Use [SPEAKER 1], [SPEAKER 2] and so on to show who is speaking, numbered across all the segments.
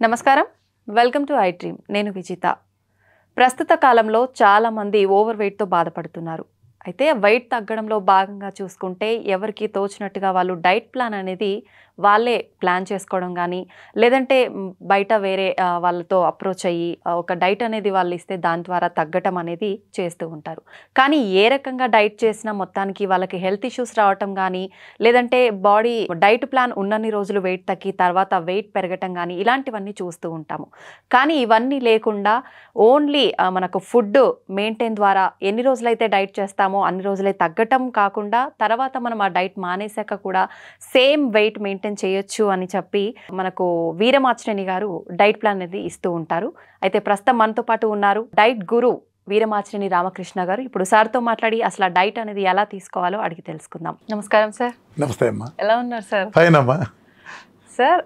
[SPEAKER 1] నమస్కారం welcome to I dream నేను విజిత ప్రస్తుత కాలంలో చాలా మంది ఓవర్ వెయిట్ తో బాధపడుతున్నారు అయితే వెయిట్ తగ్గడంలో భాగంగా చూసుకుంటే ఎవరికి తోచినట్టుగా వాళ్ళు డైట్ ప్లాన్ అనేది వాళ్ళే ప్లాన్ చేసుకోవడం గానీ లేదంటే బయట వేరే వాళ్ళతో అప్రోచ్ అయ్యి ఒక డైట్ అనేది వాళ్ళు ఇస్తే దాని ద్వారా తగ్గటం అనేది చేస్తూ ఉంటారు కానీ ఏ రకంగా డైట్ చేసినా మొత్తానికి వాళ్ళకి హెల్త్ ఇష్యూస్ రావటం గానీ లేదంటే బాడీ డైట్ ప్లాన్ ఉన్నన్ని రోజులు వెయిట్ తగ్గి తర్వాత వెయిట్ పెరగటం గానీ ఇలాంటివన్నీ చూస్తూ ఉంటాము కానీ ఇవన్నీ లేకుండా ఓన్లీ మనకు ఫుడ్ మెయింటైన్ ద్వారా ఎన్ని రోజులైతే డైట్ చేస్తామో అన్ని రోజులే తగ్గటం కాకుండా తర్వాత మనం ఆ డైట్ మానేశాక కూడా సేమ్ వెయిట్ మెయింటైన్ చేయొచ్చు అని చెప్పి మనకు వీరమాచినేని గారు డైట్ ప్లాన్ అనేది ఇస్తూ ఉంటారు అయితే ప్రస్తుతం మనతో పాటు ఉన్నారు డైట్ గురు వీరమాచినేని రామకృష్ణ గారు ఇప్పుడు సార్తో మాట్లాడి అసలు డైట్ అనేది ఎలా తీసుకోవాలో అడిగి తెలుసుకుందాం నమస్కారం సార్
[SPEAKER 2] నమస్తే అమ్మా
[SPEAKER 1] ఎలా ఉన్నారు సార్
[SPEAKER 2] ఫైన్ అమ్మా
[SPEAKER 1] సార్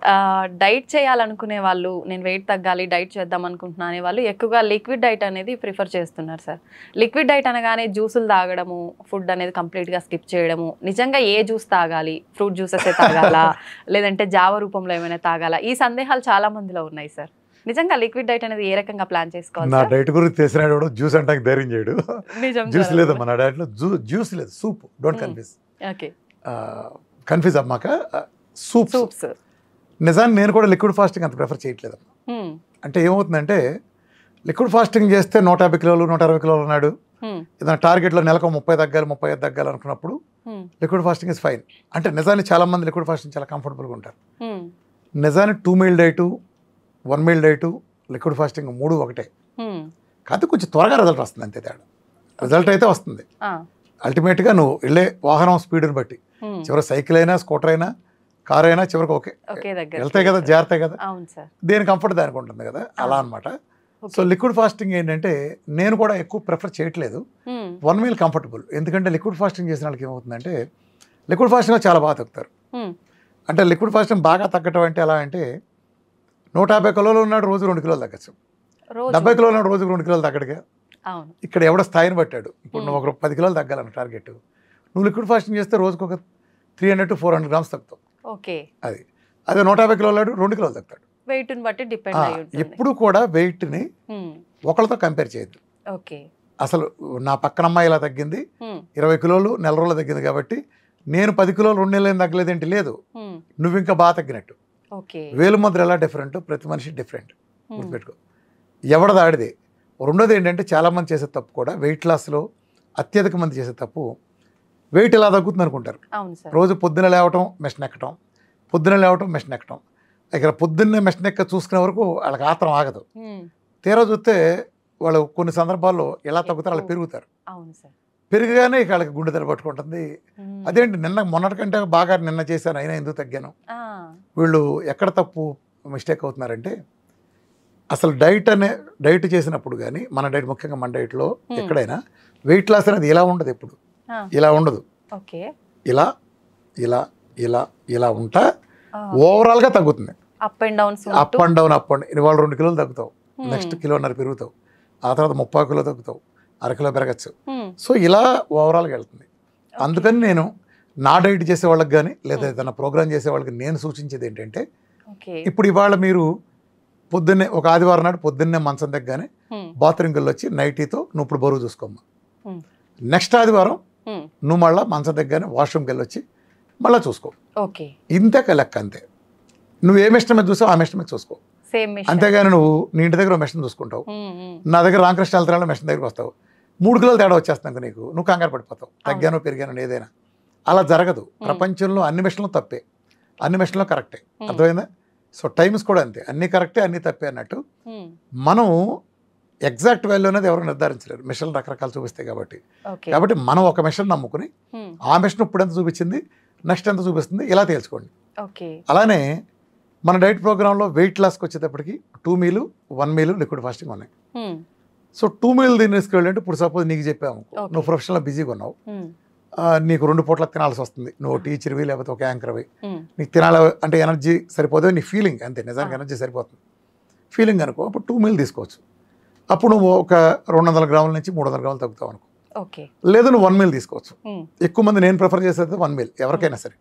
[SPEAKER 1] డైట్ చేయాలనుకునే వాళ్ళు నేను వెయిట్ తగ్గాలి డైట్ చేద్దాం అనుకుంటున్నా అనే వాళ్ళు ఎక్కువగా లిక్విడ్ డైట్ అనేది ప్రిఫర్ చేస్తున్నారు సార్ లిక్విడ్ డైట్ అనగానే జ్యూసులు తాగడము ఫుడ్ అనేది కంప్లీట్గా స్కిప్ చేయడము నిజంగా ఏ జ్యూస్ తాగాలి ఫ్రూట్ జ్యూసెస్ తాగాలా లేదంటే జావ రూపంలో ఏమైనా తాగాలా ఈ సందేహాలు చాలా మందిలో ఉన్నాయి సార్ నిజంగా లిక్విడ్ డైట్ అనేది ఏ రకంగా ప్లాన్ చేసుకోవాలి
[SPEAKER 2] నా డైట్ గురించి తెలిసినాడు జ్యూస్ అంటే ధైర్యం చేయడు జ్యూస్ లేదమ్మా నా డైట్లో జ్యూస్ లేదు soup don't confuse
[SPEAKER 1] okay
[SPEAKER 2] confuse అమ్మాక సూప్స్ నిజాన్ని నేను కూడా లిక్విడ్ ఫాస్టింగ్ అంత ప్రిఫర్ చేయట్లేదమ్మా అంటే ఏమవుతుందంటే లిక్విడ్ ఫాస్టింగ్ చేస్తే 150 కిలోలు 160 కిలోలు ఉన్నాడు ఏదైనా టార్గెట్లో నెలకు 30 తగ్గాలి 35 తగ్గాలి అనుకున్నప్పుడు లిక్విడ్ ఫాస్టింగ్ ఇస్ ఫైన్ అంటే నిజాన్ని చాలా మంది లిక్విడ్ ఫాస్టింగ్ చాలా కంఫర్టబుల్గా ఉంటారు నిజాన్ని 2 meal diet 1 meal diet liquid fasting 3 ఒకటే కాదు కొంచెం త్వరగా రిజల్ట్ వస్తుంది అంతే తేడా రిజల్ట్ అయితే వస్తుంది అల్టిమేట్గా నువ్వు వెళ్ళే వాహనం స్పీడ్ని బట్టి చివరి సైకిల్ అయినా స్కూటర్ అయినా కార్ అయినా చివరికి ఓకే వెళ్తాయి కదా జాగ్రత్త కదా దేని కంఫర్ట్ దానికి ఉంటుంది కదా అలా అనమాట సో లిక్విడ్ ఫాస్టింగ్ ఏంటంటే నేను కూడా ఎక్కువ ప్రిఫర్ చేయట్లేదు 1 మీల్ కంఫర్టబుల్ ఎందుకంటే లిక్విడ్ ఫాస్టింగ్ చేసిన వాళ్ళకి ఏమవుతుందంటే లిక్విడ్ ఫాస్టింగ్ చాలా బాగా తగ్గుతారు అంటే లిక్విడ్ ఫాస్టింగ్ బాగా తగ్గటం అంటే ఎలా అంటే 150 కిలోలు ఉన్నాడు రోజు 2 కిలోలు తగ్గచ్చు 70 కిలోలు ఉన్నాడు రోజుకు 2 కిలోలు తగ్గడుగా ఇక్కడ ఎవడ స్థాయిని పట్టాడు ఇప్పుడు నువ్వు ఒక 10 కిలోలు తగ్గాలన్న టార్గెట్ నువ్వు లిక్విడ్ ఫాస్టింగ్ చేస్తే రోజుకు ఒక 300 to 400 గ్రామ్స్ తగ్గుతావు అది అదే 150 కిలోలు 2 కిలోలు తగ్గుతాడు
[SPEAKER 1] వెయిట్ని బట్టి డిపెండ్ అయ్యి ఉంటుంది
[SPEAKER 2] ఎప్పుడు కూడా వెయిట్ని ఒకళ్ళతో కంపేర్ చేయొద్దు అసలు నా పక్కన అమ్మాయి ఇలా తగ్గింది 20 కిలోలు నెల రోజులు తగ్గింది కాబట్టి నేను 10 కిలోలు 2 నెలలు తగ్గలేదేంటి లేదు నువ్వు ఇంకా బాగా తగ్గినట్టు వేలు ముద్ర ఎలా డిఫరెంట్ ప్రతి మనిషి డిఫరెంట్ గుర్తుపెట్టుకో ఎవడది ఆడిదే రెండోది ఏంటంటే చాలామంది చేసే తప్పు కూడా వెయిట్ లాస్లో అత్యధిక మంది చేసే తప్పు వెయిట్ ఎలా తగ్గుతుంది అనుకుంటారు రోజు పొద్దున లేవటం మెషిన్ ఎక్కటం పొద్దున లేవటం మెషిన్ ఎక్కటం ఇక్కడ పొద్దున్నే మెషిన్ ఎక్క చూసుకునే వరకు వాళ్ళకి ఆత్రం ఆగదు తీరా చూస్తే వాళ్ళు కొన్ని సందర్భాల్లో ఎలా తగ్గుతారు వాళ్ళు పెరుగుతారు పెరిగానే ఇక వాళ్ళకి గుండె దెబ్బ పట్టుకుంటుంది అదేంటి మొన్నటికంటే బాగా నిన్న చేశాను అయినా ఎందుకు తగ్గాను వీళ్ళు ఎక్కడ తప్పు మిస్టేక్ అవుతున్నారంటే అసలు డైట్ చేసినప్పుడు కానీ మన డైట్ ముఖ్యంగా మన డైట్లో ఎక్కడైనా వెయిట్ లాస్ అనేది ఇలా ఉండదు ఎప్పుడు ఇలా ఉండదు ఇలా ఇలా ఇలా ఇలా ఉంటా ఓవరాల్గా తగ్గుతుంది అప్ అండ్ డౌన్ ఇవాళ 2 కిలోలు తగ్గుతావు నెక్స్ట్ 1.5 కిలో పెరుగుతావు ఆ తర్వాత 30 కిలో తగ్గుతావు 1/2 కిలో పెరగచ్చు సో ఇలా ఓవరాల్గా వెళ్తుంది అందుకని నేను నా డైట్ చేసే వాళ్ళకి కానీ లేదా ఏదైనా ప్రోగ్రామ్ చేసే వాళ్ళకి నేను సూచించేది ఏంటంటే ఇప్పుడు ఇవాళ మీరు పొద్దున్నే ఒక ఆదివారం నాడు పొద్దున్నే మంచం దగ్గరనే బాత్రూమ్కి వెళ్ళి వచ్చి నైటీతో నువ్వు ఇప్పుడు బరువు చూసుకోమ్మా నెక్స్ట్ ఆదివారం నువ్వు మళ్ళీ మంచం దగ్గరనే వాష్రూమ్కి వెళ్ళి వచ్చి మళ్ళీ చూసుకో ఇంతే లెక్క అంతే నువ్వు ఏ మెషిన్ మీద చూసావు ఆ మెషిన్ మీద చూసుకో అంతేగాని నువ్వు నీ ఇంటి దగ్గర మెషిన్ చూసుకుంటావు నా దగ్గర రామకృష్ణ వెళ్తున్నా మెషిన్ దగ్గరికి వస్తావు 3 కిలోలు తేడా వచ్చేస్తాను నీకు నువ్వు కంగారు పడిపోతావు తగ్గాను పెరిగాను ఏదైనా అలా జరగదు ప్రపంచంలో అన్ని మెషిన్లు తప్పే అన్ని మెషిన్లు కరెక్టే అర్థమైందా సో టైమ్స్ కూడా అంతే అన్ని కరెక్టే అన్ని తప్పే అన్నట్టు మనం ఎగ్జాక్ట్ వాల్యూ అనేది ఎవరు నిర్ధారించలేరు మిషన్లు రకరకాలు చూపిస్తాయి కాబట్టి మనం ఒక మిషన్ నమ్ముకుని ఆ మిషన్ ఇప్పుడు ఎంత చూపించింది నెక్స్ట్ ఎంత చూపిస్తుంది ఇలా తేల్చుకోండి అలానే మన డైట్ ప్రోగ్రాంలో వెయిట్ లాస్కి వచ్చేటప్పటికి 2 మీలు 1 మీలు లిక్విడ్ ఫాస్టింగ్ ఉన్నాయి సో 2 మీలు దీన్ని తీసుకెళ్ళంటే ఇప్పుడు సపోజ్ నీకు చెప్పాము నువ్వు ప్రొఫెషనల్గా బిజీగా ఉన్నావు నీకు 2 పూట్ల తినాల్సి వస్తుంది నువ్వు టీచర్వి లేకపోతే ఒక యాంకర్వి నీకు తినాలి అంటే ఎనర్జీ సరిపోదు నీ ఫీలింగ్ అంతే నిజానికి ఎనర్జీ సరిపోతుంది ఫీలింగ్ అనుకో అప్పుడు 2 మీలు తీసుకోవచ్చు అప్పుడు నువ్వు ఒక 200 గ్రాముల నుంచి 300 గ్రాములు తగ్గుతావు అనుకో లేదు నువ్వు 1 మీల్ తీసుకోవచ్చు ఎక్కువ మంది నేను ప్రిఫర్ చేసేది 1 మీల్ ఎవరికైనా సరే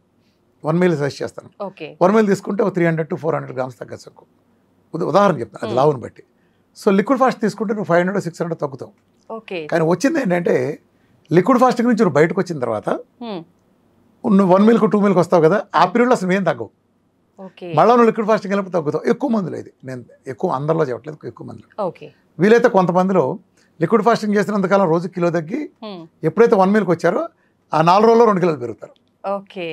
[SPEAKER 2] 1 మీల్ సజెస్ట్ చేస్తాను 1 మీల్ తీసుకుంటే 300 to 400 గ్రామ్స్ తగ్గచ్చు ఉదాహరణ చెప్తాను, అది లావుని బట్టి. సో లిక్విడ్ ఫాస్ట్ తీసుకుంటే నువ్వు 500 600 తగ్గుతావు.
[SPEAKER 1] ఓకే.
[SPEAKER 2] కానీ వచ్చింది ఏంటంటే లిక్విడ్ ఫాస్టింగ్ నుంచి నువ్వు బయటకు వచ్చిన తర్వాత నువ్వు 1 మీల్కి 2 మీల్కి వస్తావు కదా, ఆ పీరియడ్లో అసలు ఏం తగ్గవు.
[SPEAKER 1] ఓకే.
[SPEAKER 2] మళ్ళీ నువ్వు లిక్విడ్ ఫాస్టింగ్ వెళ్ళినప్పుడు తగ్గుతావు. ఎక్కువ మందులు ఇది, నేను ఎక్కువ అందరిలో చెప్పట్లేదు, ఎక్కువ మందులు.
[SPEAKER 1] ఓకే.
[SPEAKER 2] వీలైతే కొంతమందిలో లిక్విడ్ ఫాస్టింగ్ చేసినంతకాలం రోజు కిలో తగ్గి ఎప్పుడైతే 1 మీల్కి వచ్చారో ఆ 4 రోజుల్లో 2 కిలోలు పెరుగుతారు.
[SPEAKER 1] ఓకే.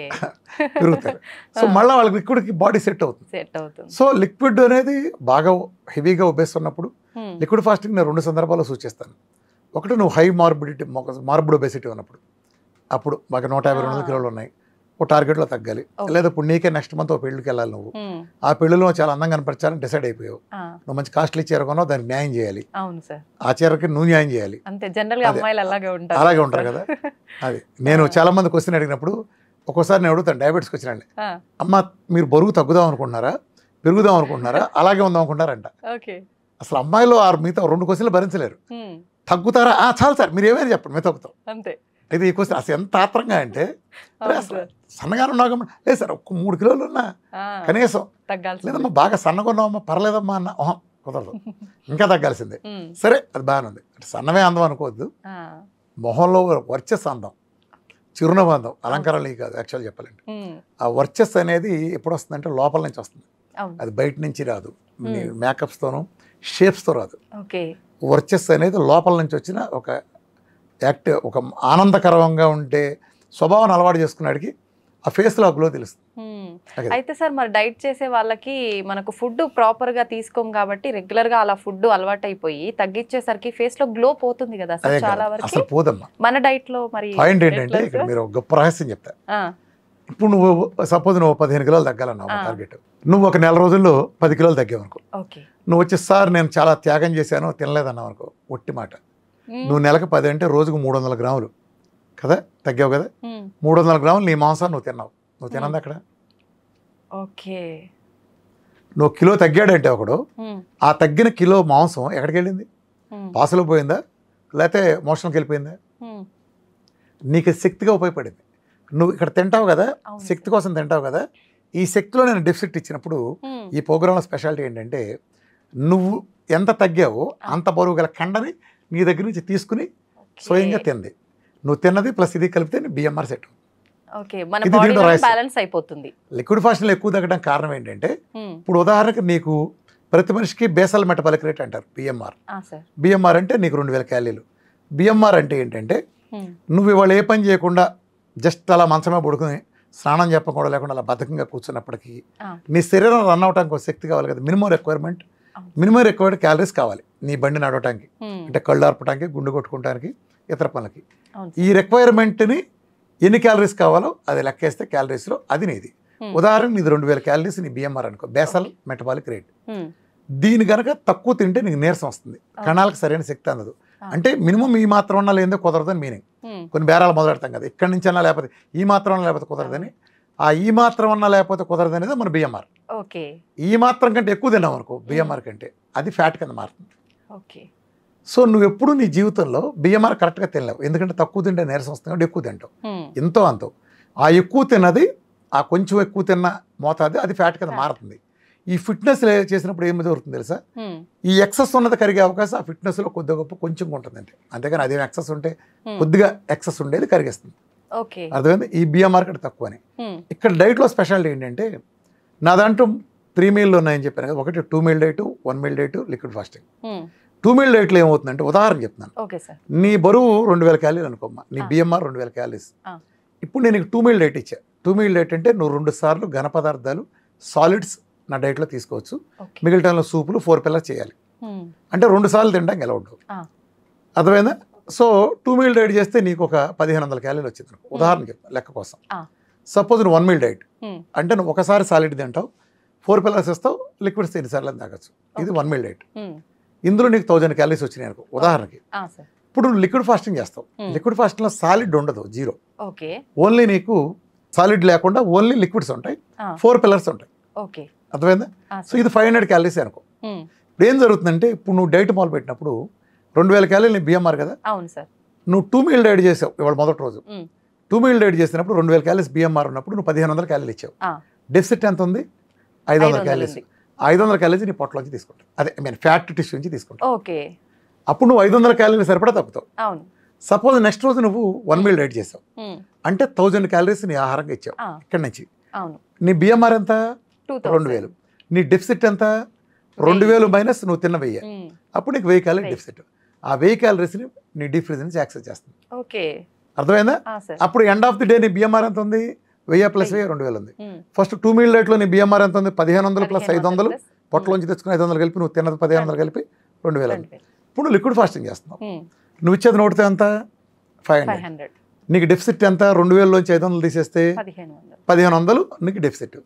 [SPEAKER 2] పెరుగుతారు. సో మళ్ళీ వాళ్ళకి లిక్విడ్కి బాడీ సెట్ అవుతుంది. సో లిక్విడ్ అనేది బాగా హెవీగా ఒబేస్తున్నప్పుడు లిక్విడ్ ఫాస్టింగ్ నేను 2 సందర్భాల్లో సూచిస్తాను. ఒకటి నువ్వు హై మార్బిడ్ ఒబేసిటీ ఉన్నప్పుడు, అప్పుడు బాగా 150-200 కిలోలు ఉన్నాయి, ఓ టార్గెట్లో తగ్గాలి. లేదా ఇప్పుడు నీకే నెక్స్ట్ మంత్ ఒక పెళ్ళికి వెళ్ళాలి, నువ్వు ఆ పెళ్ళిలో చాలా అందంగా కనపరచాలని డిసైడ్ అయిపోయావు, నువ్వు మంచి కాస్ట్లీ చీర కొన్నావు, దానికి న్యాయం చేయాలి, ఆ చీరకి నువ్వు న్యాయం చేయాలి. అలాగే ఉంటారు కదా. అది నేను చాలా మంది క్వశ్చన్ అడిగినప్పుడు ఒక్కోసారి నేను అడుగుతాను, డయాబెటీస్కి వచ్చినండి, అమ్మ మీరు బరువు తగ్గుదాం అనుకుంటున్నారా, పెరుగుదాం అనుకుంటున్నారా, అలాగే ఉందాం అనుకుంటారంట. అసలు అమ్మాయిలు మిగతా 2 క్వశ్చన్లు భరించలేరు. తగ్గుతారా, చాలు సార్ మీరు ఏమైనా చెప్పండి, మేము తగ్గుతాం. అంతే. అయితే ఈ క్వశ్చన్ అసలు ఎంత ఆత్రంగా అంటే, అసలు సన్నగా ఉన్నావు, లేదు సార్ ఒక్క 3 కిలోలు ఉన్నా కనీసం, లేదమ్మా బాగా సన్నగా ఉన్నావమ్మా పర్లేదమ్మా అన్న, కుదరదు, ఇంకా తగ్గాల్సిందే. సరే అది బాగానే ఉంది అంటే సన్నమే అందం అనుకోవద్దు, మొహంలో వర్చస్ అందం, చిరునవ్వు అందం, అలంకారాలు కాదు. యాక్చువల్ చెప్పాలంటే ఆ వర్చస్ అనేది ఎప్పుడు వస్తుందంటే లోపల నుంచి వస్తుంది, అది బయట నుంచి రాదు, మేకప్స్తోనూ షేప్స్తో రాదు. వర్చస్ అనేది లోపల నుంచి వచ్చిన ఒక ఒక ఆనందకరంగా ఉంటే స్వభావాన్ని అలవాటు చేసుకున్నాడికి ఆ ఫేస్లో గ్లో తెలుస్తుంది.
[SPEAKER 1] అయితే సార్ మరి డైట్ చేసే వాళ్ళకి మనకు ఫుడ్ ప్రాపర్గా తీసుకోం కాబట్టి రెగ్యులర్గా అలా ఫుడ్ అలవాటు అయిపోయి తగ్గించేసరికి ఫేస్లో గ్లో పోతుంది కదా సార్, చాలా వరకు
[SPEAKER 2] అసలు పోదమ్మా.
[SPEAKER 1] మన డైట్లో మరి
[SPEAKER 2] పాయింట్ ఏంటంటే ఇక్కడ మీరు ఒక గొప్ప రహస్యం చెప్తా. ఇప్పుడు నువ్వు సపోజ్ నువ్వు 15 కిలోలు తగ్గాలన్నావు టార్గెట్, నువ్వు ఒక నెల రోజుల్లో 10 కిలోలు తగ్గావు అనుకో, నువ్వు వచ్చి సార్ నేను చాలా త్యాగం చేశాను తినలేదన్నావు అనుకో, ఒట్టి మాట. నువ్వు నెలకు 10 అంటే రోజుకు 300 గ్రాములు కదా తగ్గావు కదా, 300 గ్రాములు నీ మాంసాన్ని నువ్వు తిన్నావు, నువ్వు తినంది అక్కడ.
[SPEAKER 1] ఓకే.
[SPEAKER 2] నువ్వు కిలో తగ్గాడంటే ఒకడు, ఆ తగ్గిన కిలో మాంసం ఎక్కడికి వెళ్ళింది, పాసలో పోయిందా లేకపోతే మోషన్కి వెళ్ళిపోయిందా, నీకు శక్తిగా ఉపయోగపడింది. నువ్వు ఇక్కడ తింటావు కదా, శక్తి కోసం తింటావు కదా, ఈ శక్తిలో నేను డెఫిసిట్ ఇచ్చినప్పుడు ఈ ప్రోగ్రాంలో స్పెషాలిటీ ఏంటంటే నువ్వు ఎంత తగ్గావో అంత బరువు గల కండని నీ దగ్గర నుంచి తీసుకుని స్వయంగా తింది, నువ్వు తిన్నది ప్లస్ ఇది కలిపితే బిఎంఆర్ సెట్. లిక్విడ్ ఫాస్టింగ్లో ఎక్కువ తగ్గడం కారణం ఏంటంటే ఇప్పుడు ఉదాహరణకి నీకు ప్రతి మనిషికి బేసల్ మెటబాలిక్ రేట్ అంటారు బిఎంఆర్. బిఎంఆర్ అంటే నీకు 2000 క్యాలరీలు. బిఎంఆర్ అంటే ఏంటంటే నువ్వు ఇవాళ ఏ పని చేయకుండా జస్ట్ అలా మంచమే పడుకుని స్నానం చెప్పకుండా లేకుండా అలా బద్ధకంగా కూర్చున్నప్పటికీ నీ శరీరం రన్ అవడానికి ఒక శక్తి కావాలి కదా, మినిమం రిక్వైర్డ్ క్యాలరీస్ కావాలి నీ బండి నడవటానికి, అంటే కళ్ళు ఆర్పడానికి, గుండు కొట్టుకోవడానికి, ఇతర పనులకి. ఈ రిక్వైర్మెంట్ని ఎన్ని క్యాలరీస్ కావాలో అది లెక్కేస్తే క్యాలరీస్లో అది నీది. ఉదాహరణకు నీది 2000 క్యాలరీస్ నీ బిఎంఆర్ అనుకో, బేసల్ మెటబాలిక్ రేట్. దీని కనుక తక్కువ తింటే నీకు నీరసం వస్తుంది, కణాలకు సరైన శక్తి అందదు. అంటే మినిమం ఈ మాత్రం ఉన్నా లేదో కుదరదని మీనింగ్. కొన్ని బేరాలు మొదలెడతాం కదా, ఇక్కడి నుంచి అన్నా లేకపోతే ఈ మాత్రం అన్నా లేకపోతే కుదరదని, ఆ ఈ మాత్రం అన్నా లేకపోతే కుదరదు అనేది మన బిఎంఆర్. ఈ మాత్రం కంటే ఎక్కువ తిన్నాం అనుకో బిఎంఆర్ కంటే అది ఫ్యాట్ కింద మారుతుంది. సో నువ్వు ఎప్పుడు నీ జీవితంలో బిఎంఆర్ కరెక్ట్గా తినలేవు, ఎందుకంటే తక్కువ తింటే నీరసం వస్తుంది కాబట్టి ఎక్కువ తింటావు, ఎంతో అంతో. ఆ ఎక్కువ తిన్నది, ఆ కొంచెం ఎక్కువ తిన్న మోతాదు అది ఫ్యాట్ కింద మారుతుంది. ఈ ఫిట్నెస్ చేసినప్పుడు ఏమి జరుగుతుంది తెలుసా, ఈ ఎక్సెస్ ఉన్నది కరిగే అవకాశం ఆ ఫిట్నెస్లో కొద్దిగా గొప్ప కొంచెం ఉంటుందంటే, అంతేగాని అదేం ఎక్సెస్ ఉంటే కొద్దిగా ఎక్సెస్ ఉండేది కరిగేస్తుంది. అర్థమైంది, ఈ బిఎంఆర్ కంటే తక్కువ అని. ఇక్కడ డైట్లో స్పెషాలిటీ ఏంటంటే నా దాంట్లో 3 మీల్లు ఉన్నాయని చెప్పాను కదా, ఒకటి 2 meal diet, 1 meal diet, liquid fasting. 2 meal డైట్లో ఏమవుతుందంటే ఉదాహరణ చెప్తున్నాను, నీ బరువు 2000 క్యాలరీలు అనుకోమ్మా, నీ బిఎంఆర్ 2000 క్యాలరీస్. ఇప్పుడు నేను 2 మీల్ డైట్ ఇచ్చా. 2 మీల్ డైట్ అంటే నువ్వు 2 సార్లు ఘన పదార్థాలు సాలిడ్స్ నా డైట్లో తీసుకోవచ్చు, మిగిలిన టైంలో సూపులు 4 పిల్లర్స్ చేయాలి, అంటే 2 సార్లు తినడానికి ఎలా ఉండవు. అర్థమైందా? సో 2 మీల్ డైట్ చేస్తే నీకు ఒక 1500 క్యాలరీలు వచ్చింది ఉదాహరణకి లెక్క కోసం. సపోజ్ నువ్వు 1 మీల్ డైట్ అంటే నువ్వు ఒకసారి సాలిడ్ తింటావు, 4 పిల్లర్స్ ఇస్తావు, లిక్విడ్స్ ఎన్నిసార్లు అని తాగొచ్చు. ఇది 1 మీల్ డైట్. ఇందులో నీకు 1000 క్యాలరీస్ వచ్చినాయి అనుకో ఉదాహరణకి. ఇప్పుడు నువ్వు లిక్విడ్ ఫాస్టింగ్ చేస్తావు, లిక్విడ్ ఫాస్టింగ్లో సాలిడ్ ఉండదు, జీరో. ఓన్లీ నీకు సాలిడ్ లేకుండా ఓన్లీ లిక్విడ్స్ ఉంటాయి, 4 పిల్లర్స్ ఉంటాయి. అర్థమైందా? సో ఇది 500 క్యాలరీస్ అనుకో. ఇప్పుడు ఏం జరుగుతుందంటే ఇప్పుడు నువ్వు డైట్ మొదలు పెట్టినప్పుడు 2000 క్యాలరీలు బిఎంఆర్ కదా, నువ్వు 2 మీల్ డైట్ చేసావు ఇవాళ మొదటి రోజు. 2 మీల్ డైట్ చేసినప్పుడు 2000 క్యాలరీస్ బిఎంఆర్ ఉన్నప్పుడు నువ్వు 1500 క్యాలరీలు ఇచ్చావు. డెఫిసిట్ ఎంత ఉంది? 500 క్యాలరీస్. 500 క్యాలరీస్ నీ పొట్టలోంచి తీసుకుంటావు, అదే ఫ్యాట్ టిష్యూ నుంచి తీసుకుంటావు.
[SPEAKER 1] ఓకే.
[SPEAKER 2] అప్పుడు నువ్వు 500 క్యాలరీలు సరిపడా తగ్గుతావు.
[SPEAKER 1] అవును.
[SPEAKER 2] సపోజ్ నెక్స్ట్ రోజు నువ్వు 1 మీల్ డైట్ చేసావు అంటే 1000 క్యాలరీస్ నీ ఆహారంగా ఇచ్చావు ఇక్కడ నుంచి.
[SPEAKER 1] అవును.
[SPEAKER 2] నీ BMR ఎంత?
[SPEAKER 1] 2000.
[SPEAKER 2] 2000. నీ డెఫిసిట్ ఎంత? 2000 మైనస్ నువ్వు తిన్న 1000. అప్పుడు నీకు 1000 క్యాలరీ డెఫిసిట్. ఆ 1000 క్యాలరీస్ని నీ డీప్ ఫ్రిజ్ నుంచి యాక్సెస్ చేస్తుంది.
[SPEAKER 1] ఓకే.
[SPEAKER 2] అర్థమైందా? అప్పుడు ఎండ్ ఆఫ్ ది డే నీ BMR ఎంత ఉంది? 1000 ప్లస్ 1000 2000 ఉంది. ఫస్ట్ 2 మీల్ డైట్లో నీ BMR ఎంత ఉంది? 1500 ప్లస్ 500 పొట్టలోంచి తెచ్చుకుని 500 కలిపి నువ్వు తిన్నది 1500 కలిపి 2000 ఉంది. ఇప్పుడు లిక్విడ్ ఫాస్టింగ్ చేస్తున్నావు. నువ్వు ఇచ్చేది నోటితే ఎంత? 500. నీకు డెఫిసిట్ ఎంత? 2000లోంచి 500 తీసేస్తే 1500 నీకు డెఫిసిట్.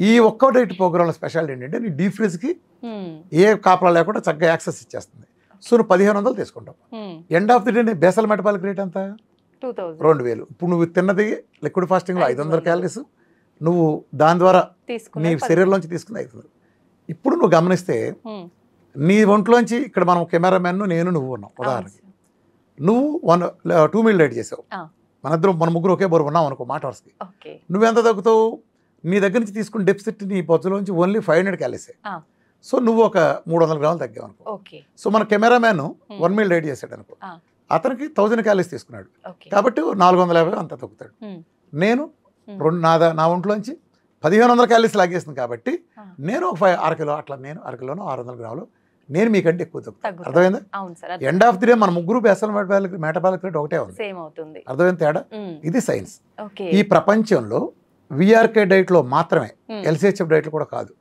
[SPEAKER 2] ఈ ఒక్క డైట్ ప్రోగ్రామ్లో స్పెషాలిటీ ఏంటంటే నీ డీప్ ఫ్రిజ్కి ఏ కాపలా లేకుండా చక్కగా యాక్సెస్ ఇచ్చేస్తుంది. సో నువ్వు 1500 తీసుకుంటావు. ఎండ్ ఆఫ్ ది డే నీ బేసల్ మెటబాలిక్ రేట్ ఎంత? 2000. ఇప్పుడు నువ్వు తిన్నది లిక్విడ్ ఫాస్టింగ్లో 500 క్యాలరీస్, నువ్వు దాని ద్వారా నీ శరీరంలోంచి తీసుకున్న 500. ఇప్పుడు నువ్వు గమనిస్తే నీ ఒంట్లోంచి ఇక్కడ మనం కెమెరామెన్ నేను నువ్వు ఉన్నాం. ఉదాహరణకి నువ్వు 2 మీల్ డైట్ చేసావు, మన ముగ్గురు ఒకే బరువు ఉన్నాం అనుకో మాట వరుసకి. నువ్వెంత తగ్గుతావు? నీ దగ్గర నుంచి తీసుకున్న డెఫిసిట్ నీ బొజ్జులోంచి ఓన్లీ 500 క్యాలరీసే. సో నువ్వు ఒక 300 గ్రాములు తగ్గావు అనుకో. సో మన కెమెరామెన్ 1 మీల్ డైట్ చేశాడు అనుకో, అతనికి 1000 క్యాలరీస్ తీసుకున్నాడు కాబట్టి 450 అంత తగ్గుతాడు. నేను నా ఒంట్లోంచి 1500 క్యాలరీస్ లాగేస్తుంది కాబట్టి నేను ఒక 6 కిలో అట్లా నేను 6 కిలోను 600 గ్రాములు నేను మీకంటే ఎక్కువ తగ్గుతాను. అర్థమైందా? ఎండ్ ఆఫ్ ది డే మన ముగ్గురు బేసల్ మెటబాలిక్ రేట్ ఒకటే ఉంది. అర్థమైంది తేడా? ఇది సైన్స్. ఈ ప్రపంచంలో VRK డైట్లో మాత్రమే, LCHF డైట్లో కూడా కాదు,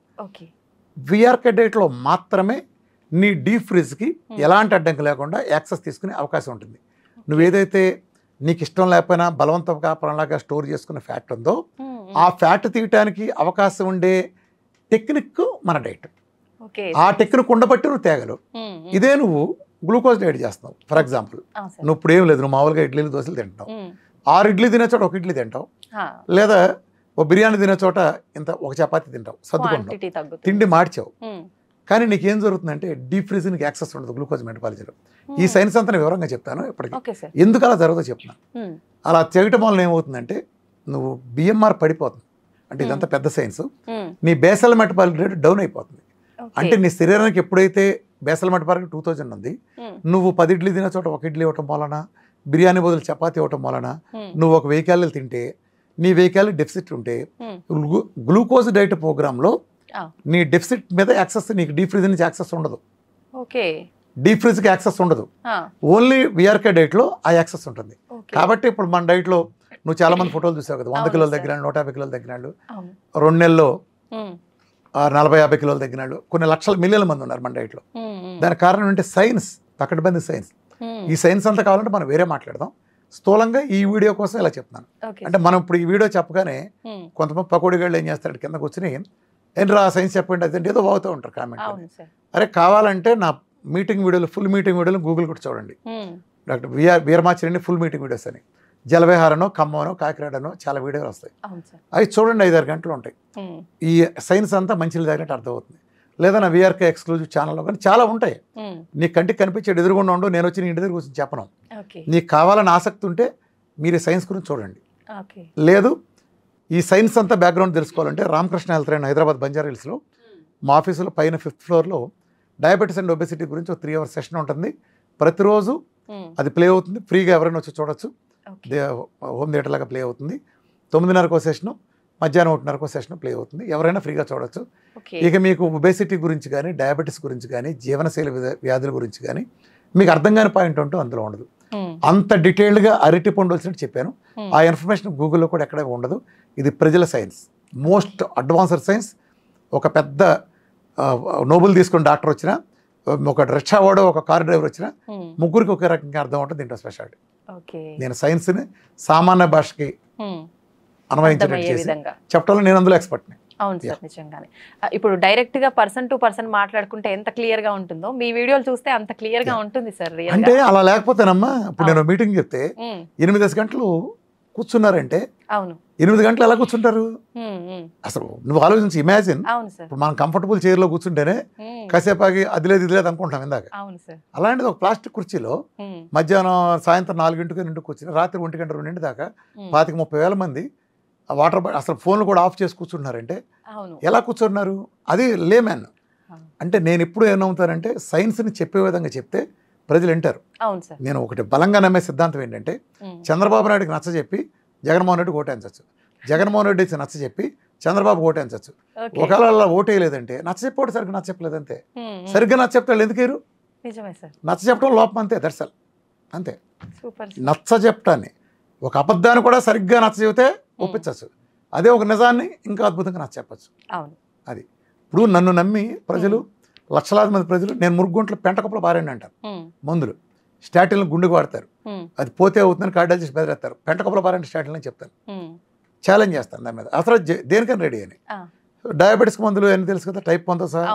[SPEAKER 2] VRK డైట్లో మాత్రమే నీ డీప్ ఫ్రిజ్కి ఎలాంటి అడ్డంకి లేకుండా యాక్సెస్ తీసుకునే అవకాశం ఉంటుంది. నువ్వు ఏదైతే నీకు ఇష్టం లేకపోయినా బలవంతం కాపరంలాగా స్టోర్ చేసుకున్న ఫ్యాట్ ఉందో ఆ ఫ్యాట్ తీయటానికి అవకాశం ఉండే టెక్నిక్ మన డైట్. ఆ టెక్నిక్ ఉండబట్టి నువ్వు తేగలవు. ఇదే నువ్వు గ్లూకోజ్ డైట్ చేస్తున్నావు ఫర్ ఎగ్జాంపుల్, నువ్వు ఇప్పుడు ఏం లేదు, నువ్వు మామూలుగా ఇడ్లీలు దోశలు తింటావు, 6 ఇడ్లీ తినే చోట 1 ఇడ్లీ తింటావు, లేదా ఓ బిర్యానీ తినే చోట ఇంత 1 చపాతీ తింటావు, సర్దుకుంటావు, తిండి మార్చావు. కానీ నీకు ఏం జరుగుతుందంటే డీప్ ఫ్రిజ్ నీకు యాక్సెస్ ఉండదు గ్లూకోజ్ మెటబాలిజంలో. ఈ సైన్స్ అంతా నేను వివరంగా చెప్తాను ఇప్పటికీ, ఎందుకు అలా జరుగుతుందో చెప్తున్నాను. అలా చేయటం వల్ల ఏమవుతుందంటే నువ్వు BMR పడిపోతుంది, అంటే ఇదంతా పెద్ద సైన్స్. నీ బేసల్ మెటబాలిక్ రేట్ డౌన్ అయిపోతుంది. అంటే నీ శరీరానికి ఎప్పుడైతే బేసల్ మెటబాలిక్ 2000 ఉంది, నువ్వు 10 ఇడ్లీ తినే చోట 1 ఇడ్లీ ఇవ్వటం వలన, బిర్యానీ బదులు చపాతీ ఇవ్వటం వలన నువ్వు ఒక 1000 క్యాలరీలు తింటే, నీ 1000 క్యాలరీ డెఫిసిట్ ఉంటే గ్లూకోజ్ డైట్ ప్రోగ్రాంలో నీ డెఫిసిట్ మీద యాక్సెస్, నీకు డీప్ ఫ్రిజ్ నుంచి యాక్సెస్ ఉండదు. డీప్ ఫ్రిజ్కి యాక్సెస్ ఉండదు, ఓన్లీ VRK డైట్లో ఆ యాక్సెస్ ఉంటుంది. కాబట్టి ఇప్పుడు మన డైట్లో నువ్వు చాలా మంది ఫోటోలు చూసావు కదా, 100 కిలోలు తగ్గినాడు, 150 కిలోలు తగ్గినాడు, 2 నెలల్లో 40-50 కిలోలు తగ్గినాడు, కొన్ని లక్షల మిలియన్ల మంది ఉన్నారు మన డైట్లో. దానికి కారణం ఏంటంటే సైన్స్, పకడ్బందీ సైన్స్. ఈ సైన్స్ అంతా కావాలంటే మనం వేరే మాట్లాడదాం. స్థూలంగా ఈ వీడియో కోసం ఇలా చెప్తున్నాను. అంటే మనం ఇప్పుడు ఈ వీడియో చెప్పగానే కొంతమంది పకోడిగాళ్ళు ఏం చేస్తాడు, కింద కూర్చుని ఏంట్రా సైన్స్ చెప్పండి అదంటే ఏదో బాగుతూ ఉంటారు కామెంట్. అరే కావాలంటే నా మీటింగ్ వీడియోలు, ఫుల్ మీటింగ్ వీడియోలు గూగుల్ కూడా చూడండి. డాక్టర్ వీరమాచిరెడ్డి ఫుల్ మీటింగ్ వీడియోస్ అని, జలవిహారనో, ఖమ్మనో, కాకినాడనో చాలా వీడియోలు వస్తాయి. అవి చూడండి, 5-6 గంటలు ఉంటాయి. ఈ సైన్స్ అంతా మంచిలు తగినట్టు అర్థమవుతుంది. లేదా నా VRK ఎక్స్క్లూజివ్ ఛానల్లో కానీ చాలా ఉంటాయి. నీ కంటికి కనిపించేది ఎదురుగుండా ఉండు, నేను వచ్చి నీ ఇంటి దగ్గర కూర్చొని చెప్పను. నీకు కావాలని ఆసక్తి ఉంటే మీరు సైన్స్ గురించి చూడండి. లేదు ఈ సైన్స్ అంతా బ్యాక్గ్రౌండ్ తెలుసుకోవాలంటే రామకృష్ణ హెల్త్ లైన్ హైదరాబాద్ బంజారా హిల్స్లో మా ఆఫీసులో పైన 5th ఫ్లోర్లో డయాబెటీస్ అండ్ ఒబెసిటీ గురించి ఒక 3 అవర్స్ సెషన్ ఉంటుంది. ప్రతిరోజు అది ప్లే అవుతుంది, ఫ్రీగా ఎవరైనా వచ్చి చూడొచ్చు. హోమ్ థియేటర్ లాగా ప్లే అవుతుంది. 9:30 సెషను, మధ్యాహ్నం 1:30 సెషన్ ప్లే అవుతుంది. ఎవరైనా ఫ్రీగా చూడొచ్చు. ఇక మీకు ఒబెసిటీ గురించి కానీ, డయాబెటీస్ గురించి కానీ, జీవనశైలి వ్యాధుల గురించి కానీ మీకు అర్థం కాని పాయింట్ అంటూ అందులో ఉండదు. అంత డీటెయిల్డ్గా అరటి పండు వచ్చినట్టు చెప్పాను. ఆ ఇన్ఫర్మేషన్ గూగుల్లో కూడా ఎక్కడ ఉండదు. ఇది ప్రజల సైన్స్, మోస్ట్ అడ్వాన్స్డ్ సైన్స్. ఒక పెద్ద నోబెల్ తీసుకున్న డాక్టర్ వచ్చినా, ఒక రిక్షా వాడో, ఒక కార్ డ్రైవర్ వచ్చినా ముగ్గురికి ఒకే రకంగా అర్థం ఉంటుంది. దీంట్లో స్పెషాలిటీ. నేను సైన్స్ని సామాన్య భాషకి అన్వయించేసి చెప్పడంలో నేను అందులో ఎక్స్పర్ట్ని.
[SPEAKER 1] అవును సార్, నిజంగానే. ఇప్పుడు డైరెక్ట్ గా పర్సన్ టు పర్సన్ మాట్లాడుకుంటే ఎంత క్లియర్ గా ఉంటుందో మీ వీడియోలు చూస్తే అంత క్లియర్ గా ఉంటుంది సార్.
[SPEAKER 2] అంటే అలా లేకపోతేనమ్మా, ఇప్పుడు నేను మీటింగ్ చెప్తే 8 గంటలు కూర్చున్నారంటే, అవును 8 గంటలు ఎలా కూర్చుంటారు అసలు? నువ్వు ఆలోచించి ఇమాజిన్. ఇప్పుడు మనం కంఫర్టబుల్ చైర్లో కూర్చుంటేనే కాసేపు ఆగి అదిలేదు ఇదిలేదు అనుకుంటాం ఇందాక. అలాంటిది ఒక ప్లాస్టిక్ కుర్చీలో మధ్యాహ్నం సాయంత్రం 4 గంటలకు కూర్చుని రాత్రి 1 గంట 2 గంటల దాకా 25-30 వేల మంది వాటర్ అసలు ఫోన్లు కూడా ఆఫ్ చేసి కూర్చుంటున్నారంటే ఎలా కూర్చున్నారు? అది లేమెన్. అంటే నేను ఎప్పుడు ఏమవుతానంటే సైన్స్ని చెప్పే విధంగా చెప్తే ప్రజలు వింటారు.
[SPEAKER 1] అవును సార్.
[SPEAKER 2] నేను ఒకటి బలంగా నమ్మే సిద్ధాంతం ఏంటంటే చంద్రబాబు నాయుడుకి నచ్చ చెప్పి జగన్మోహన్ రెడ్డి ఓటేయించవచ్చు, జగన్మోహన్ రెడ్డి నచ్చ చెప్పి చంద్రబాబు ఓటేయించవచ్చు. ఒకవేళ అలా ఓటేయలేదంటే నచ్చ చెప్పి సరిగ్గా నచ్చ చెప్పలేదు అంతే. సరిగ్గా నచ్చ చెప్తాడు ఎందుకేరు?
[SPEAKER 1] నిజమే సార్.
[SPEAKER 2] నచ్చ చెప్పడం లోపం అంతే, దర్శల్ అంతే.
[SPEAKER 1] సూపర్.
[SPEAKER 2] నచ్చ చెప్పటాన్ని ఒక అబద్ధాన్ని కూడా సరిగ్గా నచ్చ చెబితే ఒప్పించవచ్చు, అదే ఒక నిజాన్ని ఇంకా అద్భుతంగా నచ్చ చెప్పచ్చు.
[SPEAKER 1] అవును.
[SPEAKER 2] అది ఇప్పుడు నన్ను నమ్మి ప్రజలు లక్షలాది మంది ప్రజలు నేను మురుగుంట్లో పెంటకప్పుల బారండి అంటారు. మందులు స్టాటిన్లు గుండెకు వాడతారు, అది పోతే అవుతుందని కార్డియాలజిస్ట్ బెదిరేస్తారు. పెంటకప్పుల బారండి స్టాటిన్ అని చెప్తాను, ఛాలెంజ్ చేస్తాను దాని మీద. అసలు దేనికని రెడీ అని. డయాబెటీస్ మందులు అని తెలుసు కదా, టైప్ 1తో సహా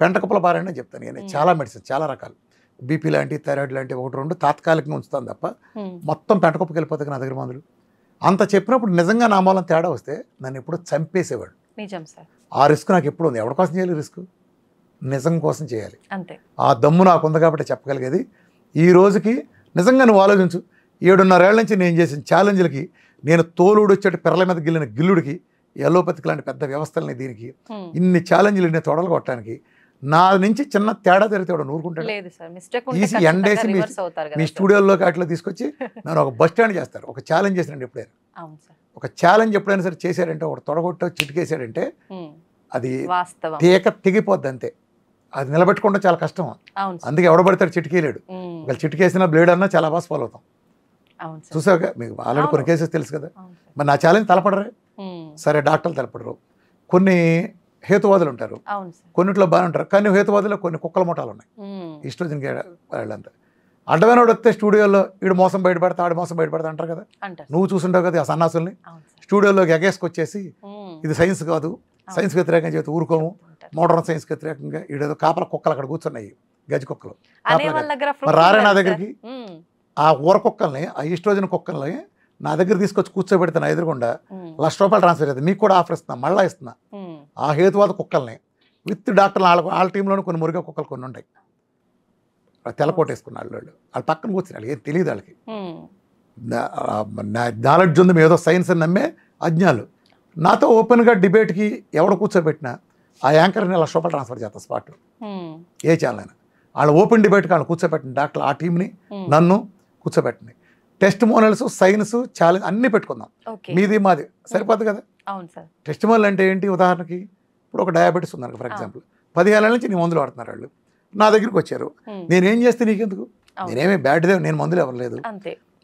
[SPEAKER 2] పెంటకప్పుల బారండి అని చెప్తాను. నేను చాలా మెడిసిన్, చాలా రకాలు, బీపీ లాంటి థైరాయిడ్ లాంటి 1-2 తాత్కాలికంగా ఉంచుతాను తప్ప మొత్తం పెంటకప్పుకి వెళ్ళిపోతాయి నా దగ్గర మందులు. అంత చెప్పినప్పుడు నిజంగా నా మూలం తేడా వస్తే నన్ను ఎప్పుడు చంపేసేవాడు.
[SPEAKER 1] నిజం సార్.
[SPEAKER 2] ఆ రిస్క్ నాకు ఎప్పుడు ఉంది. ఎవరి కోసం చేయాలి రిస్క్? నిజం కోసం చేయాలి.
[SPEAKER 1] అంతే.
[SPEAKER 2] ఆ దమ్ము నాకు ఉంది కాబట్టి చెప్పగలిగేది. ఈ రోజుకి నిజంగా నువ్వు ఆలోచించు, 7.5 ఏళ్ల నుంచి నేను చేసిన ఛాలెంజ్లకి, నేను తోలుడు వచ్చేటి పిల్లల మీద గిల్లిన గిల్లుడికి, ఎలోపతికి లాంటి పెద్ద వ్యవస్థలని దీనికి, ఇన్ని ఛాలెంజ్లు ఇన్ని తొడలు కొట్టడానికి నా నుంచి చిన్న తేడా జరిగితే వాడు నూరుకుంటాడు. ఈసీ ఎండేసి మీ స్టూడియోలోకి అట్లా తీసుకొచ్చి నన్ను ఒక బస్ స్టాండ్ చేస్తారు. ఒక ఛాలెంజ్ చేసినండి ఎప్పుడైనా, ఒక ఛాలెంజ్ ఎప్పుడైనా సరే చేశాడంటే, ఒక తొడగొట్టో చిటికేసాడంటే అది తీక తెగిపోద్ది అంతే. అది నిలబెట్టుకుంటే చాలా కష్టం. అందుకే ఎవడబడతాడు చిటికేయలేడు. వాళ్ళు చిటికేసిన బ్లేడ్ అన్నా చాలా బాగా ఫాలో అవుతాం. చూసాక మీకు ఆల్రెడీ కొన్ని కేసెస్ తెలుసు కదా. మరి నా ఛాలెంజ్ తలపడరే, సరే డాక్టర్లు తలపడరు, కొన్ని హేతువాదులు ఉంటారు, కొన్నిట్లో బాగానే ఉంటారు. కానీ హేతువాదులో కొన్ని కుక్కల ముఠాలు ఉన్నాయి, ఇష్టోజన్కి వాళ్ళంతా. అడ్డమైన వాడు వస్తే స్టూడియోలో వీడు మోసం బయటపడతా, ఆడు మోసం బయటపడతా అంటారు కదా. నువ్వు చూసుంటావు కదా ఆ సన్నాసుల్ని. స్టూడియోలోకి ఎగేసుకొచ్చేసి ఇది సైన్స్ కాదు, సైన్స్ వ్యతిరేకంగా చెబితే ఊరుకోము, మోడర్న్ సైన్స్ వ్యతిరేకంగా ఈడేదో కాపల కుక్కలు అక్కడ కూర్చున్నాయి, గజి కుక్కలు. రారే నా దగ్గరికి ఆ ఊర కుక్కల్ని, ఆ ఈస్ట్రోజన్ కుక్కల్ని నా దగ్గర తీసుకొచ్చి కూర్చోబెడితే నా ఎదురుగుండా ₹1,00,000 ట్రాన్స్ఫర్ అవుతుంది, మీకు కూడా ఆఫర్ ఇస్తున్నా, మళ్ళీ ఇస్తున్నా. ఆ హేతువాద కుక్కల్ని విత్ డాక్టర్లు వాళ్ళ టీంలోనే కొన్ని మురిగే కుక్కలు కొన్ని ఉంటాయి, తెల్లకోట వేసుకున్న వాళ్ళు పక్కన కూర్చుని వాళ్ళకి ఏం తెలియదు. వాళ్ళకి నాలెడ్జ్ ఉంది, ఏదో సైన్స్ అని నమ్మే అజ్ఞాలు. నాతో ఓపెన్గా డిబేట్కి ఎవడు కూర్చోబెట్టినా ఆ యాంకర్ని ₹1,00,000 ట్రాన్స్ఫర్ చేస్తా స్పాట్, ఏ ఛానల్ అయినా. వాళ్ళు ఓపెన్ డిబేట్కి వాళ్ళు కూర్చోబెట్టిన డాక్టర్లు, ఆ టీంని నన్ను కూర్చోబెట్టండి. టెస్ట్ మోనల్స్, సైన్స్, ఛాలెంజ్ అన్నీ పెట్టుకుందాం, మీది మాది సరిపోద్ది కదా. టెస్ట్ మోనల్ అంటే ఏంటి? ఉదాహరణకి ఇప్పుడు ఒక డయాబెటీస్ ఉందనుకో ఫర్ ఎగ్జాంపుల్, 10 ఏళ్ళ నుంచి నీ మందులు వాడుతున్నారు వాళ్ళు, నా దగ్గరికి వచ్చారు, నేనేం చేస్తే నీకెందుకు? నేనేమి బ్యాడ్దే, నేను మందులు ఇవ్వలేదు.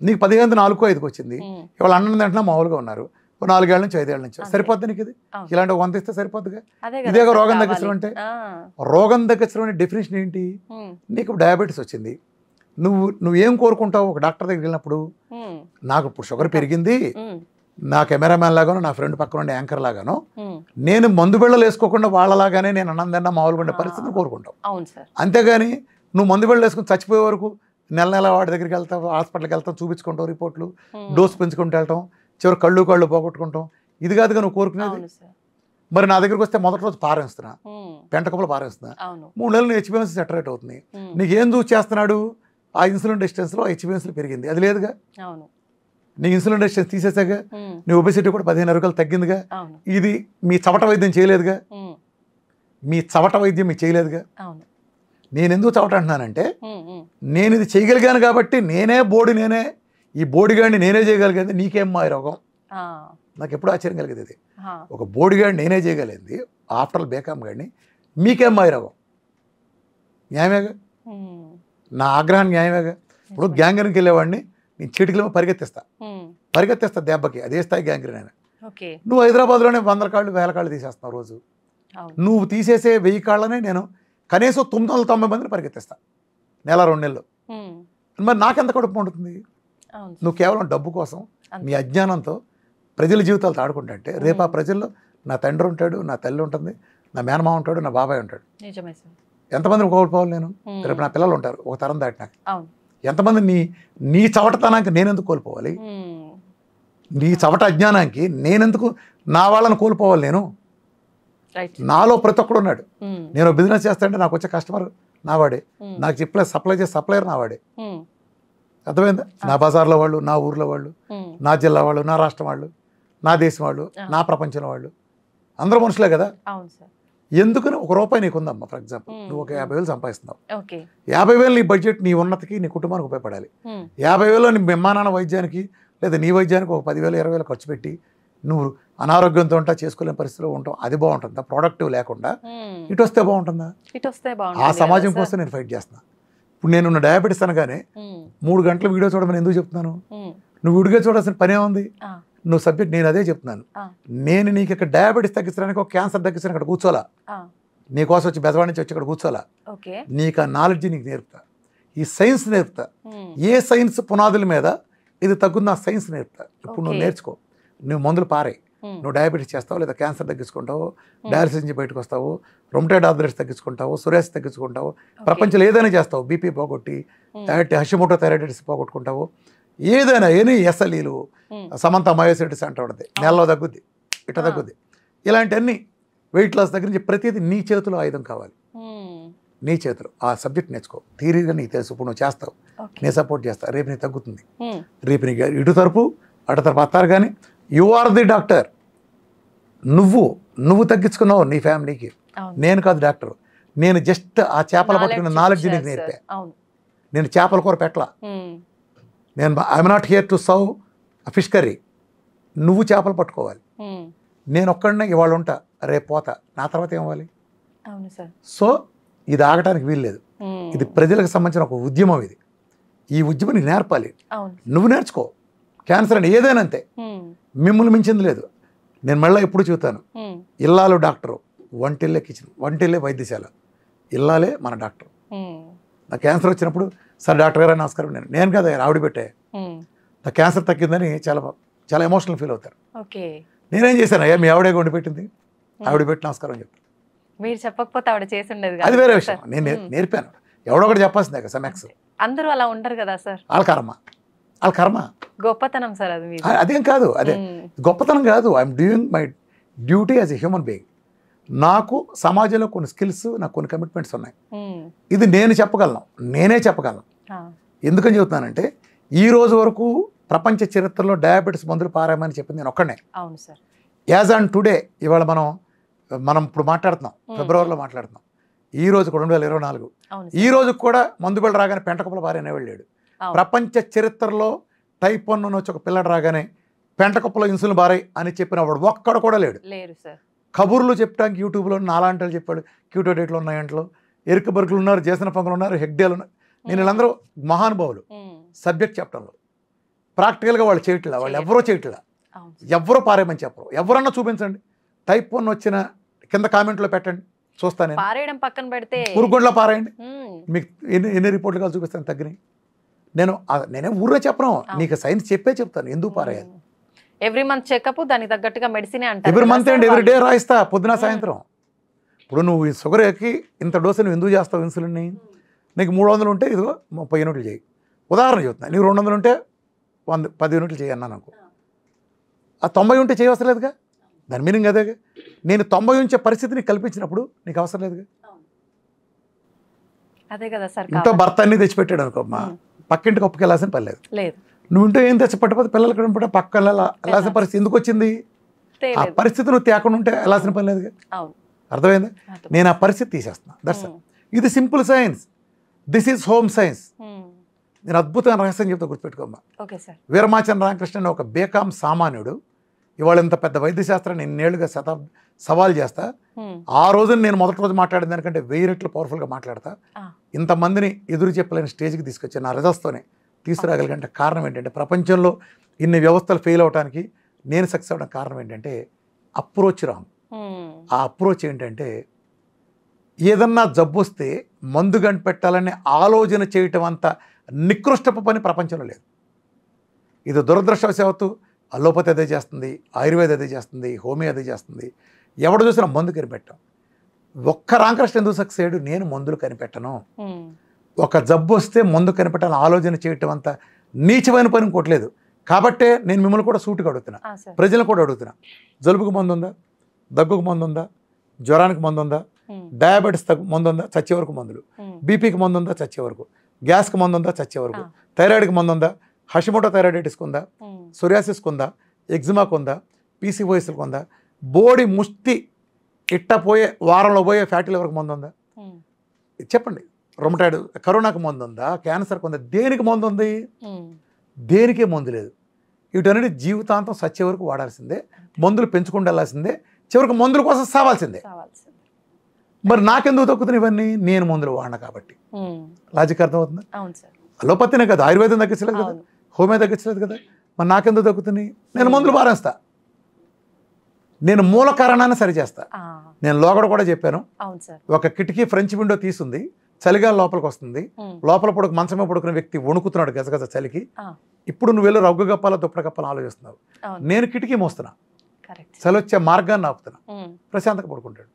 [SPEAKER 2] నీకు 15 4 5కి వచ్చింది, ఇవాళ అన్నం తింటున్నా మామూలుగా ఉన్నారు, 4 ఏళ్ళ నుంచి 5 ఏళ్ళ నుంచి సరిపోద్ది నీకు. ఇది ఇలాంటి 100 ఇస్తే సరిపోద్దిగా. ఇదేగా రోగం తగ్గించడం అంటే. రోగం తగ్గించడం అనే డెఫినేషన్ ఏంటి? నీకు డయాబెటీస్ వచ్చింది, నువ్వేం కోరుకుంటావు ఒక డాక్టర్ దగ్గరికి వెళ్ళినప్పుడు? నాకు ఇప్పుడు షుగర్ పెరిగింది, నా కెమెరామ్యాన్ లాగానో నా ఫ్రెండ్ పక్కన ఉండే యాంకర్ లాగానో నేను మందు బిళ్ళలు వేసుకోకుండా వాళ్ళలాగానే నేను అన్నం తిన్నా మామూలుగా ఉండే పరిస్థితిని కోరుకుంటావు. అంతేగాని నువ్వు మందు బిళ్ళలు వేసుకుని చచ్చిపోయే వరకు నెల వాడి దగ్గరికి వెళ్తావు, హాస్పిటల్కి వెళ్తాం, చూపించుకుంటావు, రిపోర్ట్లు డోస్ పెంచుకుంటూ వెళ్తాం, చివరి కళ్ళు పోగొట్టుకుంటాం. ఇది కాదుగా నువ్వు కోరుకునేది. మరి నా దగ్గరికి వస్తే మొదటి రోజు పారేస్తున్నా, పెంటకప్పులు పారేస్తున్నా, 3 నెలలు హెచ్బిఎన్సీ సెటరేట్ అవుతుంది. నీకేం చూసి చేస్తున్నాడు? ఆ ఇన్సులిన్ రెసిస్టెన్స్లో హెచ్బిఎన్సీ పెరిగింది, అది లేదుగా. నీకు ఇన్సులిన్ రెసిస్టెన్స్ తీసేసాగా, నీ ఒబెసిటీ కూడా 15 అరగలు తగ్గిందిగా. ఇది మీ చవట వైద్యం చేయలేదుగా, మీ చవట వైద్యం మీకు చేయలేదుగా. నేను ఎందుకు చవట అంటున్నానంటే, నేను ఇది చేయగలిగాను కాబట్టి నేనే ఈ బోడిగాడిని నేనే చేయగలిగేది. నీకేం మా రోగం? నాకు ఎప్పుడు ఆశ్చర్యం కలిగేది ఇది. ఒక బోడిగాడిని నేనే చేయగలిగింది, ఆఫ్టర్ బేకామ్ గాడిని, మీకేం మా రోగం? న్యాయమేగా, నా ఆగ్రహం న్యాయమేగా. ఇప్పుడు గ్యాంగ్రీన్కి వెళ్ళేవాడిని నేను చిటికలో పరిగెత్తిస్తా దెబ్బకి, అదే స్థాయి గ్యాంగ్రీన్ అయినా. నువ్వు హైదరాబాద్లోనే 100 కాళ్ళు 1000 కాళ్ళు తీసేస్తున్నావు రోజు. నువ్వు తీసేసే 1000 కాళ్ళనే నేను కనీసం 990 మందిని పరిగెత్తిస్తా నెల 2 నెలలు. మరి నాకెంత కడుపు ఉంటుంది? నువ్వు కేవలం డబ్బు కోసం మీ అజ్ఞానంతో ప్రజల జీవితాలతో ఆడుకుంటుంటే రేపు ఆ ప్రజల్లో నా తండ్రి ఉంటాడు, నా తల్లి ఉంటుంది, నా మేనమామ ఉంటాడు, నా బాబాయ్ ఉంటాడు. ఎంతమందిని కోల్పోవాలి నేను? రేపు నా పిల్లలు ఉంటారు ఒక తరం దాటినాక. ఎంతమంది నీ చవటతనానికి నేనెందుకు కోల్పోవాలి? నీ చవట అజ్ఞానానికి నేనెందుకు నా వాళ్ళని కోల్పోవాలి? నేను నాలో ప్రతి ఒక్కడు ఉన్నాడు. నేను బిజినెస్ చేస్తానంటే నాకు వచ్చే కస్టమర్ నావాడే, నాకు సప్లై చేసే సప్లయర్ నావాడే. అర్థమైందా? నా బజార్లో వాళ్ళు, నా ఊర్లో వాళ్ళు, నా జిల్లా వాళ్ళు, నా రాష్ట్రం వాళ్ళు, నా దేశం వాళ్ళు, నా ప్రపంచంలో వాళ్ళు, అందరూ మనుషులే కదా. ఎందుకని ₹1 నీకు ఉందమ్మా. ఫర్ ఎగ్జాంపుల్ నువ్వు ఒక 50,000 సంపాదిస్తున్నావు.
[SPEAKER 1] ఓకే
[SPEAKER 2] 50,000 నీ బడ్జెట్ నీ ఉన్నతికి నీ కుటుంబానికి ఉపయోగపడాలి. 50,000 నీ అమ్మా నాన్న వైద్యానికి లేదా నీ వైద్యానికి ఒక 10,000 20,000 ఖర్చు పెట్టి నువ్వు అనారోగ్యంతో ఉంటా, చేసుకోలేని పరిస్థితిలో ఉంటావు. అది బాగుంటుందా? ప్రొడక్టివ్ లేకుండా ఇటు వస్తే బాగుంటుందా?
[SPEAKER 1] ఇటు వస్తే
[SPEAKER 2] ఆ సమాజం కోసం నేను ఫైట్ చేస్తున్నా. ఇప్పుడు నేను డయాబెటీస్ అనగానే 3 గంటల వీడియో చూడమని ఎందుకు చెప్తున్నాను? నువ్వు విడిగా చూడాల్సిన పనే ఉంది. నువ్వు సబ్జెక్ట్ నేను అదే చెప్తున్నాను. నేను నీకు ఇక్కడ డయాబెటీస్ తగ్గించడానికి, ఒక క్యాన్సర్ తగ్గించడానికి ఇక్కడ కూర్చోలా, నీకోసం వచ్చి బెజవాడి నుంచి వచ్చి ఇక్కడ కూర్చోలా. నీకు ఆ నాలెడ్జ్ నీకు నేర్పుతా, ఈ సైన్స్ నేర్పుతా. ఏ సైన్స్ పునాదుల మీద ఇది తగ్గుంది, ఆ సైన్స్ నేర్పుతా. ఇప్పుడు నువ్వు నేర్చుకో. నువ్వు మందులు పారే, నువ్వు డయాబెటీస్ చేస్తావు, లేదా క్యాన్సర్ తగ్గించుకుంటావు, డయాలసిస్ నుంచి బయటకు వస్తావు, రొమటైడ్ ఆర్థరైటిస్ తగ్గించుకుంటావు, సోరియాసిస్ తగ్గించుకుంటావు, ప్రపంచంలో ఏదైనా చేస్తావు. బీపీ పోగొట్టి, హషిమోటో థైరాయిడైటిస్ పోగొట్టుకుంటావు, ఏదైనా ఎనీ ఎస్ఎల్ఈలు, సమంత మయోసైటిస్ అంటూ ఉంటుంది, నెలలో తగ్గుద్ది, ఇట తగ్గుద్ది. ఇలాంటివన్నీ వెయిట్ లాస్ దగ్గర నుంచి ప్రతిదీ నీ చేతిలో ఆయుధం కావాలి. నీ చేతిలో ఆ సబ్జెక్ట్ నేర్చుకో. థియరీగా నీకు తెలుసు, ఇప్పుడు నువ్వు చేస్తావు, నేను సపోర్ట్ చేస్తా. రేపు నీకు తగ్గుతుంది. రేపు నీకు ఇటు తరపు అటు తరపు అత్తారు. కానీ యు ఆర్ ది డాక్టర్. నువ్వు తగ్గించుకున్నావు నీ ఫ్యామిలీకి. నేను కాదు డాక్టర్. నేను జస్ట్ ఆ చేపలు పట్టుకున్న నాలెడ్జ్ నీకు నేర్పా. నేను చేపల కూర పెట్టలా. నేను I'm not here to serve fish curry. నువ్వు చేపలు పట్టుకోవాలి. నేను ఒక్కడనే ఇవాళ ఉంటా, రేపు పోతా, నా తర్వాత ఏమవ్వాలి? సో ఇది ఆగటానికి వీల్లేదు. ఇది ప్రజలకు సంబంధించిన ఒక ఉద్యమం. ఇది ఈ ఉద్యమం నీకు నేర్పాలి. నువ్వు నేర్చుకో. క్యాన్సర్ అంటే ఏదైనా అంతే, మిమ్మల్ని మించింది లేదు. నేను మళ్ళీ ఎప్పుడు చూస్తాను, ఇల్లాలు డాక్టరు, వంటిల్లే కిచెన్, వంటిల్లే వైద్యశాల, ఇల్లాలే మన డాక్టర్. నాకు క్యాన్సర్ వచ్చినప్పుడు, సార్ డాక్టర్ గారు నమస్కారం, నేను కదా ఆవిడ పెట్టే, నా క్యాన్సర్ తగ్గిందని చాలా చాలా ఎమోషనల్ ఫీల్ అవుతారు. నేనేం చేశాను, అయ్యా మీ ఆవిడే వండి పెట్టింది, ఆవిడ పెట్టి నమస్కారం అని చెప్తాను.
[SPEAKER 1] మీరు చెప్పకపోతే ఆవిడ చేసి ఉండేది.
[SPEAKER 2] అది వేరే విషయం. నేను నేర్పాను, ఎవడో ఒకటి చెప్పాల్సిందే కదా. సమెక్స్
[SPEAKER 1] అందరూ అలా ఉంటారు కదా సార్.
[SPEAKER 2] వాళ్ళ కర్మ,
[SPEAKER 1] గొప్పతనం సార్ అది.
[SPEAKER 2] అదేం కాదు, అదే గొప్పతనం కాదు. I'm doing my duty as a human being. నాకు సమాజంలో కొన్ని స్కిల్స్, నాకు కొన్ని కమిట్మెంట్స్ ఉన్నాయి. ఇది నేను చెప్పగలను, నేనే చెప్పగలను. ఎందుకని చెబుతున్నానంటే, ఈ రోజు వరకు ప్రపంచ చరిత్రలో డయాబెటీస్ మందులు పారామని చెప్పింది నేను ఒక్కడే.
[SPEAKER 1] అవును సార్.
[SPEAKER 2] యాజ్ ఆన్ టుడే, ఇవాళ మనం ఇప్పుడు మాట్లాడుతున్నాం, ఫిబ్రవరిలో మాట్లాడుతున్నాం. ఈ రోజు 2024, ఈ రోజు కూడా మందు బిళ్ళ రాగానే పెంటకప్పుల పారనే వెళ్ళాడు. ప్రపంచ చరిత్రలో టైప్ 1 వచ్చి ఒక పిల్లడు రాగానే పెంటకప్పులో ఇన్సులిన్ బారాయి అని చెప్పిన వాడు ఒక్కడు కూడా లేడు. కబుర్లు చెప్పడానికి యూట్యూబ్లో నాలాంటి చెప్పాడు, క్యూటో డేట్లు ఉన్నాయంట్లో, ఎరుక బర్గులు ఉన్నారు, జేసన్ ఫంగులు ఉన్నారు, హెగ్డేలు ఉన్నారు. నేను వీళ్ళందరూ మహానుభావులు సబ్జెక్ట్ చెప్పడంలో. ప్రాక్టికల్గా వాళ్ళు చేయట్లా, వాళ్ళు ఎవరో చేయట్లా, ఎవరో పారేయమని చెప్పరు. ఎవరన్నా చూపించండి, టైప్ 1 వచ్చిన కింద కామెంట్లో పెట్టండి, చూస్తాను.
[SPEAKER 1] పారేయడం పక్కన పెడితే
[SPEAKER 2] ఊరుగొండలో పారేయండి, మీకు ఎన్ని రిపోర్ట్లు కాదు చూపిస్తాను తగ్గినాయి. నేనే ఊర్లో చెప్పను, నీకు సైన్స్ చెప్తాను ఎందుకు పారేయాలి.
[SPEAKER 1] ఎవ్రీ మంత్ చెకప్, దానికి తగ్గట్టుగా మెడిసిన్ అంటారు.
[SPEAKER 2] Every month and every day రాయిస్తా, పొద్దున సాయంత్రం. ఇప్పుడు నువ్వు ఈ షుగర్ ఎక్కి ఇంత డోసు నువ్వు ఎందుకు చేస్తావు ఇన్సులిన్ని? నీకు 300 ఉంటే ఇదిగో 30 యూనిట్లు చేయి. ఉదాహరణ చెప్తున్నా, నీకు 200 ఉంటే 10 యూనిట్లు చేయి అన్నాను అనుకో. ఆ 90 ఉంటే చేయవసరం లేదుగా. దాని మీనింగ్ అదేగా. నేను 90 ఉంచే పరిస్థితిని కల్పించినప్పుడు నీకు అవసరం లేదుగా.
[SPEAKER 1] అదే కదా సార్.
[SPEAKER 2] ఇంట్లో భర్త అన్ని తెచ్చిపెట్టాడు అనుకో, మా పక్కింటికి ఒప్పుకి వెళ్ళాల్సిన పని లేదు. నువ్వు ఇంట్లో ఏం తెచ్చిపెట్టకపోతే పిల్లలకి పక్క వెళ్ళాల్సిన పరిస్థితి ఎందుకు వచ్చింది? ఆ పరిస్థితి నువ్వు తేకుండా ఉంటే వెళ్ళాల్సిన పని లేదుగా. అర్థమైందా? నేను ఆ పరిస్థితి తీసేస్తున్నా. దట్స్ ఇది simple science. This is home science. నేను అద్భుతమైన రహస్యం చెప్తా, గుర్తుపెట్టుకోమ్మా. వీరమాచంద్ర రామకృష్ణ అనే ఒక బేకాం సామాన్యుడు ఇవాళ ఇంత పెద్ద వైద్యశాస్త్రాన్ని ఎన్నేళ్లుగా సవాల్ చేస్తా. ఆ రోజున నేను మొదటి రోజు మాట్లాడిన దానికంటే 1000 రెట్లు పవర్ఫుల్గా మాట్లాడతా. ఇంతమందిని ఎదురు చెప్పలేని స్టేజ్కి తీసుకొచ్చి నా రిజల్ట్స్తోనే తీసుకురాగలిగంటే కారణం ఏంటంటే, ప్రపంచంలో ఇన్ని వ్యవస్థలు ఫెయిల్ అవడానికి నేను సక్సెస్ అవ్వడానికి కారణం ఏంటంటే అప్రోచ్ రాంగ్. ఆ అప్రోచ్ ఏంటంటే, ఏదన్నా జబ్బు వస్తే మందు కనిపెట్టాలని ఆలోచన చేయటం అంత నికృష్టపు పని ప్రపంచంలో లేదు. ఇది దురదృష్టవశాత్తు అలోపతి అదే చేస్తుంది, ఆయుర్వేద అదే చేస్తుంది, హోమియో అదే చేస్తుంది. ఎవడు చూసినా మందు కనిపెట్టాం. ఒక్క రామకృష్ణ ఎందుకు సక్సెస్ అయ్యాడు? నేను మందులు కనిపెట్టను. ఒక జబ్బు వస్తే మందు కనిపెట్టాలని ఆలోచన చేయటం అంత నీచమైన పని ఇంకోట్లేదు. కాబట్టే నేను మిమ్మల్ని కూడా సూటుగా అడుగుతున్నా, ప్రజలను కూడా అడుగుతున్నా. జలుబుకు మందు ఉందా? దగ్గుకు మందు ఉందా? జ్వరానికి మందు ఉందా? డయాబెటీస్ మందు ఉందా? చచ్చే వరకు మందులు. బీపీకి మందు ఉందా? చచ్చే వరకు. గ్యాస్కి మందు ఉందా? చచ్చే వరకు. థైరాయిడ్కి మందు ఉందా? హషిమోటో థైరాయిడైటిస్కి ఉందా? సోరియాసిస్కి ఉందా? ఎగ్జిమాకు ఉందా? పీసీఓఎస్కి ఉందా? బోడి ముష్టి ఇట్ట పోయే వారంలో పోయే ఫ్యాటీ లివర్కి మందు ఉందా? చెప్పండి. రొమటాయిడ్ కరోనాకి మందు ఉందా? క్యాన్సర్కి ఉందా? దేనికి మందు ఉంది? దేనికే మందు లేదు. వీటన్నిటి జీవితాంతం సచ్చే వరకు వాడాల్సిందే, మందులు పెంచుకుంటూ వెళ్ళాల్సిందే, చివరికి మందుల కోసం సావాల్సిందే. మరి నాకెందుకు తగ్గుతున్నాయి ఇవన్నీ? నేను మందులు వాడినా కాబట్టి. లాజిక్ అర్థమవుతుంది? అలోపతినే కదా, ఆయుర్వేదం తగ్గించలేదు కదా, హోమియో తగ్గించలేదు కదా, మరి నాకెందుకు తగ్గుతున్నాయి? నేను మందులు మారేస్తా, నేను మూల కారణాన్ని సరిచేస్తా. నేను లోగడ కూడా చెప్పాను, ఒక కిటికీ ఫ్రెంచ్ విండో తీసుంది, చలిగా లోపలికి వస్తుంది, లోపల పడుకు మంచమే పడుకునే వ్యక్తి వణుకుతున్నాడు గజగజ చలికి. ఇప్పుడు నువ్వు వెళ్ళి రగ్గు గప్పాల దుప్పటి కప్పాలని ఆలోచిస్తున్నావు. నేను కిటికీ మోస్తున్నా, చలి వచ్చే మార్గాన్ని ఆపుతున్నా, ప్రశాంతంగా పడుకుంటాడు.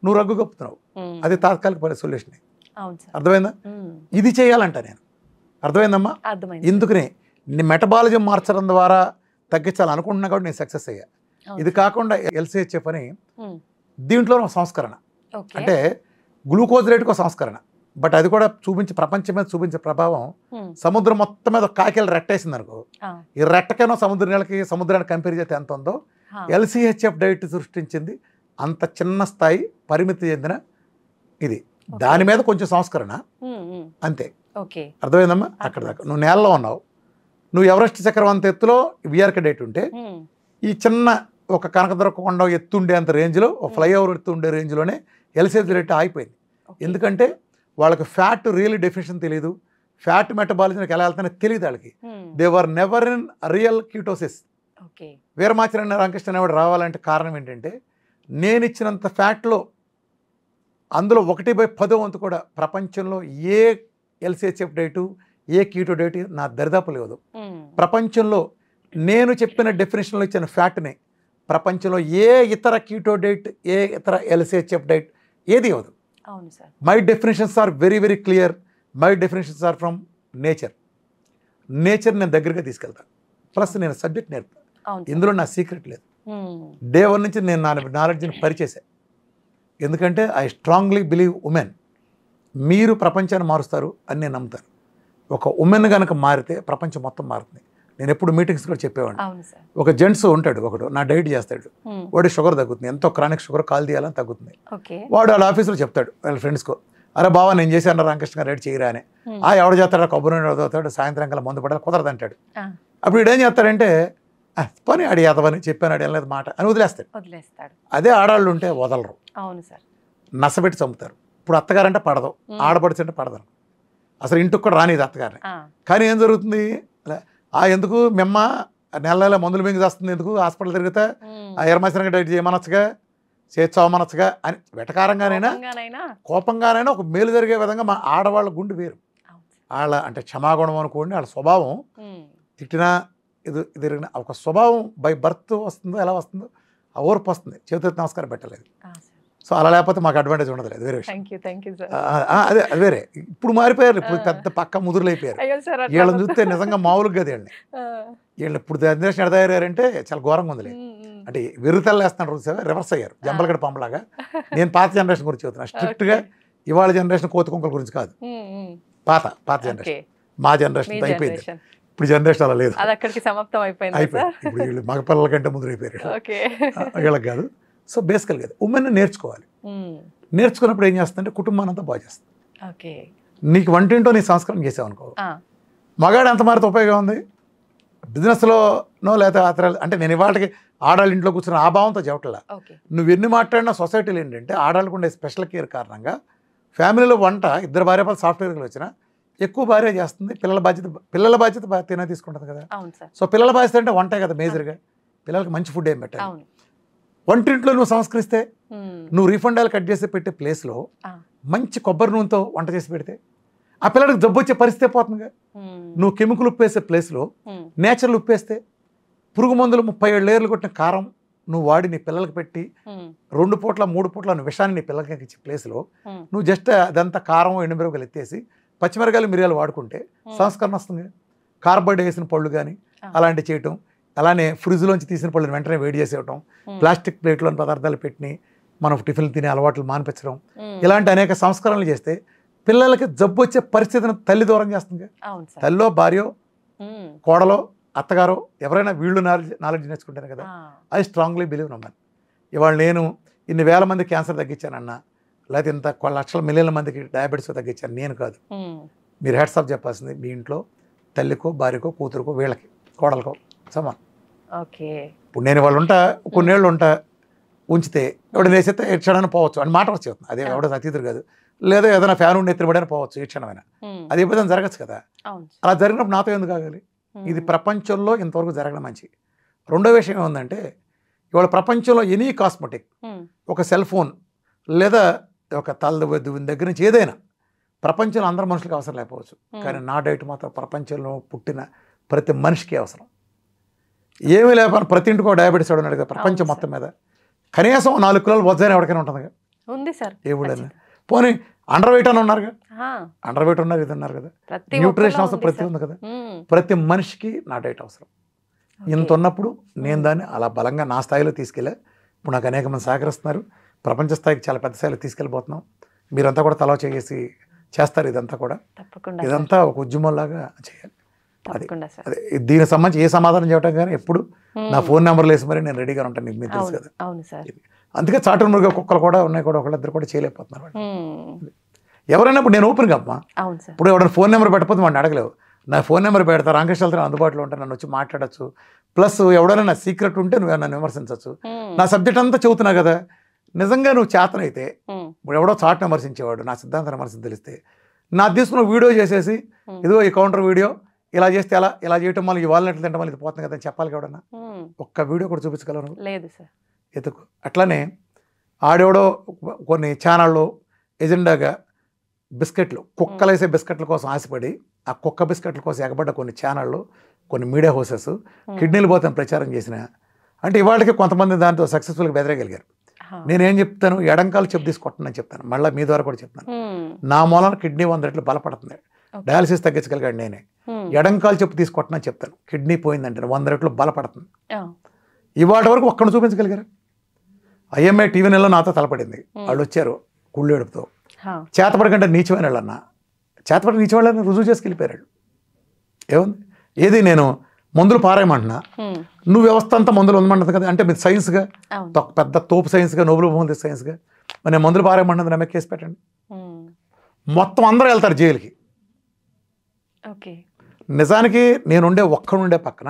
[SPEAKER 2] నువ్వు రగ్గు కప్పుతున్నావు, అది తాత్కాలిక సొల్యూషన్. అర్థమైందా? ఇది చేయాలంట నేను. అర్థమైందమ్మా? ఎందుకనే మెటబాలిజం మార్చడం ద్వారా తగ్గించాలి అనుకుంటున్నా కాబట్టి నేను సక్సెస్ అయ్యా. ఇది కాకుండా LCHF అని దీంట్లో సంస్కరణ, అంటే గ్లూకోజ్ రేటుకు సంస్కరణ, బట్ అది కూడా ప్రపంచం మీద చూపించే ప్రభావం సముద్రం మొత్తం మీద కాకిలు రెట్టేసింది అనుకో, ఈ రెట్టకైనా సముద్రానికి కంపేర్ చేస్తే ఎంత ఉందో LCHF డైట్ సృష్టించింది. అంత చిన్న స్థాయి పరిమితి చెందిన ఇది, దాని మీద కొంచెం సంస్కరణ అంతే. అర్థమైందమ్మా? అక్కడ దాకా నువ్వు నేలలో ఉన్నావు, నువ్వు ఎవరెస్ట్ చక్రవంత ఎత్తులో విఆర్క డైట్ ఉంటే ఈ చిన్న ఒక కనకదుర్గకొండ ఎత్తుండే అంత రేంజ్లో, ఒక ఫ్లైఓవర్ ఎత్తుండే రేంజ్లోనే LCHF రేట్ ఆగిపోయింది. ఎందుకంటే వాళ్ళకి ఫ్యాట్ రియల్ డెఫినేషన్ తెలియదు, ఫ్యాట్ మెటబాలిజంకి ఎలా వెళ్తానో తెలియదు వాళ్ళకి. They were never in real ketosis. Veeramacharya Ramakrishna అనేవాడు రావాలంటే కారణం ఏంటంటే, నేను ఇచ్చినంత ఫ్యాట్లో అందులో 1/10 వంతు కూడా ప్రపంచంలో ఏ LCHF డైటు, ఏ కీటో డైట్ నా దరిదాపు లేదు. ప్రపంచంలో నేను చెప్పిన డెఫినేషన్లో ఇచ్చిన ఫ్యాట్ని ప్రపంచంలో ఏ ఇతర కీటో డైట్, ఏ ఇతర LCHF డైట్ ఏది ఇవ్వదు. My definitions are very very clear. My definitions are from nature. Nature నేను దగ్గరగా తీసుకెళ్తాను, ప్లస్ నేను సబ్జెక్ట్ నేర్పుతాను. ఇందులో నా సీక్రెట్ లేదు. డే 1 నుంచి నేను నా నాలెడ్జ్ని పరిచేశాను. ఎందుకంటే ఐ స్ట్రాంగ్లీ బిలీవ్ ఉమెన్ మీరు ప్రపంచాన్ని మారుస్తారు అని నేను నమ్ముతాను. ఒక ఉమెన్ కనుక మారితే ప్రపంచం మొత్తం మారుతుంది. నేను ఎప్పుడు మీటింగ్స్ కూడా చెప్పేవాడిని. ఒక జెంట్స్ ఉంటాడు, ఒకడు నా డైట్ చేస్తాడు, వాడి షుగర్ తగ్గుతుంది, ఎంతో క్రానిక్ షుగర్ కాల్ తీయాలని తగ్గుతుంది. వాడు వాళ్ళ ఆఫీస్లో చెప్తాడు వాళ్ళ ఫ్రెండ్స్కో, అరే బావా నేను చేశాను రామకృష్ణ గారు డైట్ చేయరా అని. ఎవడు చేస్తాడు, కొబ్బరి చదువుతాడు, సాయంత్రం కల్లా మందు పడాలి, కుదరదు అంటాడు. అప్పుడు వీడు ఏం చేస్తాడంటే, పని ఆడి అతవని చెప్పాను, ఆడి వెళ్ళలేదు మాట అని వదిలేస్తాడు. అదే ఆడవాళ్ళు ఉంటే వదలరు, నసబెట్టి చంపుతారు. ఇప్పుడు అత్తగారంటే పడదు, ఆడపడిచి అంటే పడదు, అసలు ఇంటికి కూడా రానిది అత్తగారిని. కానీ ఏం జరుగుతుంది, ఎందుకు మెమ్మ నెల మందులు మింగి చేస్తుంది, ఎందుకు హాస్పిటల్ తిరిగితే ఎర్రమసరంగా డైట్ చేయమనొచ్చుగా, చేర్చవమనొచ్చుగా అని వెటకారంగానైనా కోపంగానైనా ఒక మేలు జరిగే విధంగా మా ఆడవాళ్ళ గుండె వేరు. వాళ్ళ అంటే క్షమాగుణం అనుకోండి, వాళ్ళ స్వభావం తిట్టినా ఇది ఒక స్వభావం బై బర్త్ వస్తుందో ఎలా వస్తుందో ఆ ఓర్పు వస్తుంది, చేతులెత్తి నమస్కారం పెట్టలేదు. సో అలా లేకపోతే మాకు అడ్వాంటేజ్ ఉండదు, అది వేరే విషయం. అదే అది వేరే. ఇప్పుడు మారిపోయారు, ఇప్పుడు పెద్ద పక్క ముదురులు అయిపోయారు. వీళ్ళని చూస్తే నిజంగా మామూలుగా కదా వీళ్ళు ఇప్పుడు జనరేషన్ ఎడ తయారంటే చాలా ఘోరంగా ఉందిలే. అంటే వెర్రితల్లు వేస్తున్నారు, రివర్స్ అయ్యారు, జంబలగడ పంపలాగా. నేను పాత జనరేషన్ గురించి చెబుతున్నా, స్ట్రిక్ట్గా. ఇవాళ జనరేషన్ కోతి కుంకల గురించి కాదు, పాత జనరేషన్, మా జనరేషన్ అయిపోయింది. ఇప్పుడు జనరేషన్ అలా లేదు, అయిపోయింది. ఇప్పుడు వీళ్ళు మగపిల్లల కంటే ముదురైపోయారు, వీళ్ళకి కాదు. సో బేసికల్గా ఉమెన్ నేర్చుకోవాలి. నేర్చుకున్నప్పుడు ఏం చేస్తుందంటే కుటుంబాన్ని అంతా బాగా చేస్తుంది. నీకు వంటింటో నీ సంస్కారం చేసావు అనుకో, మగాడు ఎంత మారితే ఉపయోగం ఉంది? బిజినెస్లోనో లేదా అతర అంటే నేను ఇవాళకి ఆడవాళ్ళ ఇంట్లో కూర్చున్న ఆ భావంతో చెప్పట్లా. నువ్వు ఎన్ని మాట్లాడినా సొసైటీలో ఏంటంటే ఆడవాళ్ళకు ఉండే స్పెషల్ కేర్ కారణంగా ఫ్యామిలీలో వంట ఇద్దరు భార్యలు సాఫ్ట్వేర్లు వచ్చినా ఎక్కువ భార్య చేస్తుంది, పిల్లల బాధ్యత తినే తీసుకుంటుంది కదా. సో పిల్లల బాధ్యత అంటే వంటే కదా మేజర్గా. పిల్లలకి మంచి ఫుడ్ ఏం పెట్టాలి. వంటింట్లో నువ్వు సంస్కరిస్తే, నువ్వు రీఫండ్ ఆయిల్ కట్ చేసి పెట్టే ప్లేస్లో మంచి కొబ్బరి నూనెతో వంట చేసి పెడితే ఆ పిల్లడికి జబ్బు వచ్చే పరిస్థితి పోతుందిగా. నువ్వు కెమికల్ ఉప్పు వేసే ప్లేస్లో నేచురల్ ఉప్పు వేస్తే, పురుగు మందులు 37 లేయర్లు కొట్టిన కారం నువ్వు వాడి నీ పిల్లలకి పెట్టి 2 పూట్ల 3 పూట్ల నువ్వు విషాన్ని నీ పిల్లలకి ఇచ్చే ప్లేస్లో నువ్వు జస్ట్ అదంతా కారం ఎండుమిరపకాయలు ఎత్తేసి పచ్చిమిరకాయలు మిరియాలు వాడుకుంటే సంస్కరణ వస్తుంది. కార్బైడ్ వేసిన పళ్ళు కానీ అలాంటివి చేయటం, అలానే ఫ్రిడ్జ్లోంచి తీసిన పళ్ళని వెంటనే వేడి చేసేయటం, ప్లాస్టిక్ ప్లేట్లోని పదార్థాలు పెట్టి మనం టిఫిన్లు తినే అలవాట్లు మానిపించడం, ఇలాంటి అనేక సంస్కరణలు చేస్తే పిల్లలకి జబ్బు వచ్చే పరిస్థితిని తల్లి దూరం చేస్తుంది. తల్లో భార్యో కోడలో అత్తగారో ఎవరైనా వీళ్ళు నాలెడ్జ్ నేర్చుకుంటారు కదా. ఐ స్ట్రాంగ్లీ బిలీవ్ నమ్మను. ఇవాళ నేను ఇన్ని వేల మంది క్యాన్సర్ తగ్గించానన్నా, లేకపోతే ఇంత లక్షల మిలియన్ల మందికి డయాబెటీస్ తగ్గించాను, నేను కాదు. మీరు హెడ్స్ ఆఫ్ చెప్పాల్సింది మీ ఇంట్లో తల్లికో, భార్యకో, కూతురుకో, వీళ్ళకి, కోడలకో సమానం.
[SPEAKER 1] ఓకే.
[SPEAKER 2] ఇప్పుడు నేను వాళ్ళు ఉంటా, కొన్నేళ్ళు ఉంటా, ఉంచితే ఎవడ వేసేస్తే ఏ క్షణాన్ని పోవచ్చు అని మాట వచ్చేస్తుంది. అదే ఎవడో అతిథులు కాదు, లేదా ఏదైనా ఫ్యాన్ ఉండి ఎత్తిపడని పోవచ్చు ఏ క్షణమైనా. అది ఎప్పుడైనా జరగచ్చు కదా. అలా జరిగినప్పుడు నాతో ఎందుకు ఆగాలి? ఇది ప్రపంచంలో ఇంతవరకు జరగడం మంచి. రెండో విషయం ఏముందంటే, ఇవాళ ప్రపంచంలో ఎనీ కాస్మెటిక్, ఒక సెల్ ఫోన్ లేదా ఒక తలదువ్విన దగ్గర నుంచి ఏదైనా ప్రపంచంలో అందరు మనుషులకు అవసరం లేకపోవచ్చు, కానీ నా డైట్ మాత్రం ప్రపంచంలో పుట్టిన ప్రతి మనిషికి అవసరం. ఏమీ లేకపోయినా ప్రతి ఇంటికి ఒక డయాబెటీస్ ఉన్నాడు కదా ప్రపంచం మొత్తం మీద. కనీసం 4 కిలోలు వజ్జాయిన ఎవరికైనా ఉంటుంది కదా,
[SPEAKER 1] ఉంది సార్.
[SPEAKER 2] ఎవడైనా పోనీ అండర్ వెయిట్ అని ఉన్నారుగా, అండర్ వెయిట్ ఉన్నారు, ఇది ఉన్నారు కదా, న్యూట్రిషన్ అవసరం ప్రతి ఉంది కదా. ప్రతి మనిషికి నా డైట్ అవసరం. ఇంత ఉన్నప్పుడు నేను దాన్ని అలా బలంగా నా స్థాయిలో తీసుకెళ్ళా. ఇప్పుడు నాకు అనేక మంది సహకరిస్తున్నారు. ప్రపంచ స్థాయికి చాలా పెద్ద స్థాయిలో తీసుకెళ్ళిపోతున్నాం. మీరంతా కూడా తల చేసి చేస్తారు. ఇదంతా కూడా ఇదంతా ఒక ఉద్యమంలాగా చేయాలి. అదే దీనికి సంబంధించి ఏ సమాధానం చెప్పడం కానీ ఎప్పుడు నా ఫోన్ నెంబర్లు వేసి మరి నేను రెడీగా ఉంటాను, మీకు తెలుసు కదా. అందుకే చాటు మురుగా కుక్కలు కూడా ఉన్నాయి, కూడా ఒకళ్ళిద్దరు కూడా చేయలేకపోతున్నారు. ఎవరైనా ఇప్పుడు నేను ఓపెన్గా అమ్మా, ఇప్పుడు ఎవరైనా ఫోన్ నెంబర్ పెట్టకపోతే వాడిని అడగలేవు. నా ఫోన్ నెంబర్ పెడతా, రామకృష్ణ అందుబాటులో ఉంటాను, నన్ను వచ్చి మాట్లాడచ్చు. ప్లస్ ఎవడైనా నా సీక్రెట్ ఉంటే నువ్వు నన్ను విమర్శించవచ్చు. నా సబ్జెక్ట్ అంతా చెబుతున్నా కదా. నిజంగా నువ్వు చేతనైతే, ఇప్పుడు ఎవడో చాటును విమర్శించేవాడు నా సిద్ధాంతాన్ని విమర్శించి తెలిస్తే, నా తీసుకున్న వీడియో చేసేసి ఇదిగో ఈ కౌంటర్ వీడియో ఇలా చేస్తే ఎలా, ఇలా చేయటం వల్ల ఈ వాల్నట్లు తినడం వల్ల ఇది పోతుంది కదా అని చెప్పాలి ఎవడన్నా. ఒక్క వీడియో కూడా చూపించగలరు లేదు సార్. ఎతుకు. అట్లానే ఆడెవడో కొన్ని ఛానళ్ళు ఎజెండాగా బిస్కెట్లు, కుక్కలు వేసే బిస్కెట్ల కోసం ఆశపడి ఆ కుక్క బిస్కెట్ల కోసం ఎగబడ్డ కొన్ని ఛానళ్ళు, కొన్ని మీడియా హౌసెస్ కిడ్నీలు పోతాను ప్రచారం చేసిన, అంటే ఇవాళకి కొంతమంది దాంతో సక్సెస్ఫుల్గా బెదరగలిగారు. నేనేం చెప్తాను, ఎడంకాలు చెప్పు తీసుకొట్టనని చెప్తాను. మళ్ళీ మీ ద్వారా కూడా చెప్తాను, నా మూలన కిడ్నీ 100 రెట్లు బలపడుతుంది. డయాలసిస్ తగ్గించగలిగాడు నేనే. ఎడంకాలు చెప్పు తీసుకొట్టనని చెప్తాను. కిడ్నీ పోయిందంటే 100 రెట్లు బలపడుతుంది. ఇవాటి వరకు ఒక్కడిని చూపించగలిగారు. ఐఎంఐ టీవీ నెలలో నాతో తలపడింది. వాళ్ళు వచ్చారు కుళ్ళేడుపుతో. చేతపడకంటే నీచమైన వాళ్ళన్నా, చేతపడి నీచ వాళ్ళని రుజువు చేసుకెళ్ళిపోయారు. ఏముంది, ఏది నేను మందులు పారేయమంటున్నా, నువ్వు వ్యవస్థ అంతా మందులు ఉందమంటుంది కదా, అంటే మీరు సైన్స్గా పెద్ద తోపు సైన్స్గా, నోబెల్ బహుమతి సైన్స్గా మరి నేను మందులు పారేయమంటుంది, నమ్మే కేసు పెట్టండి. మొత్తం అందరూ వెళ్తారు జైలుకి. నిజానికి నేనుండే ఒక్కడుండే పక్కన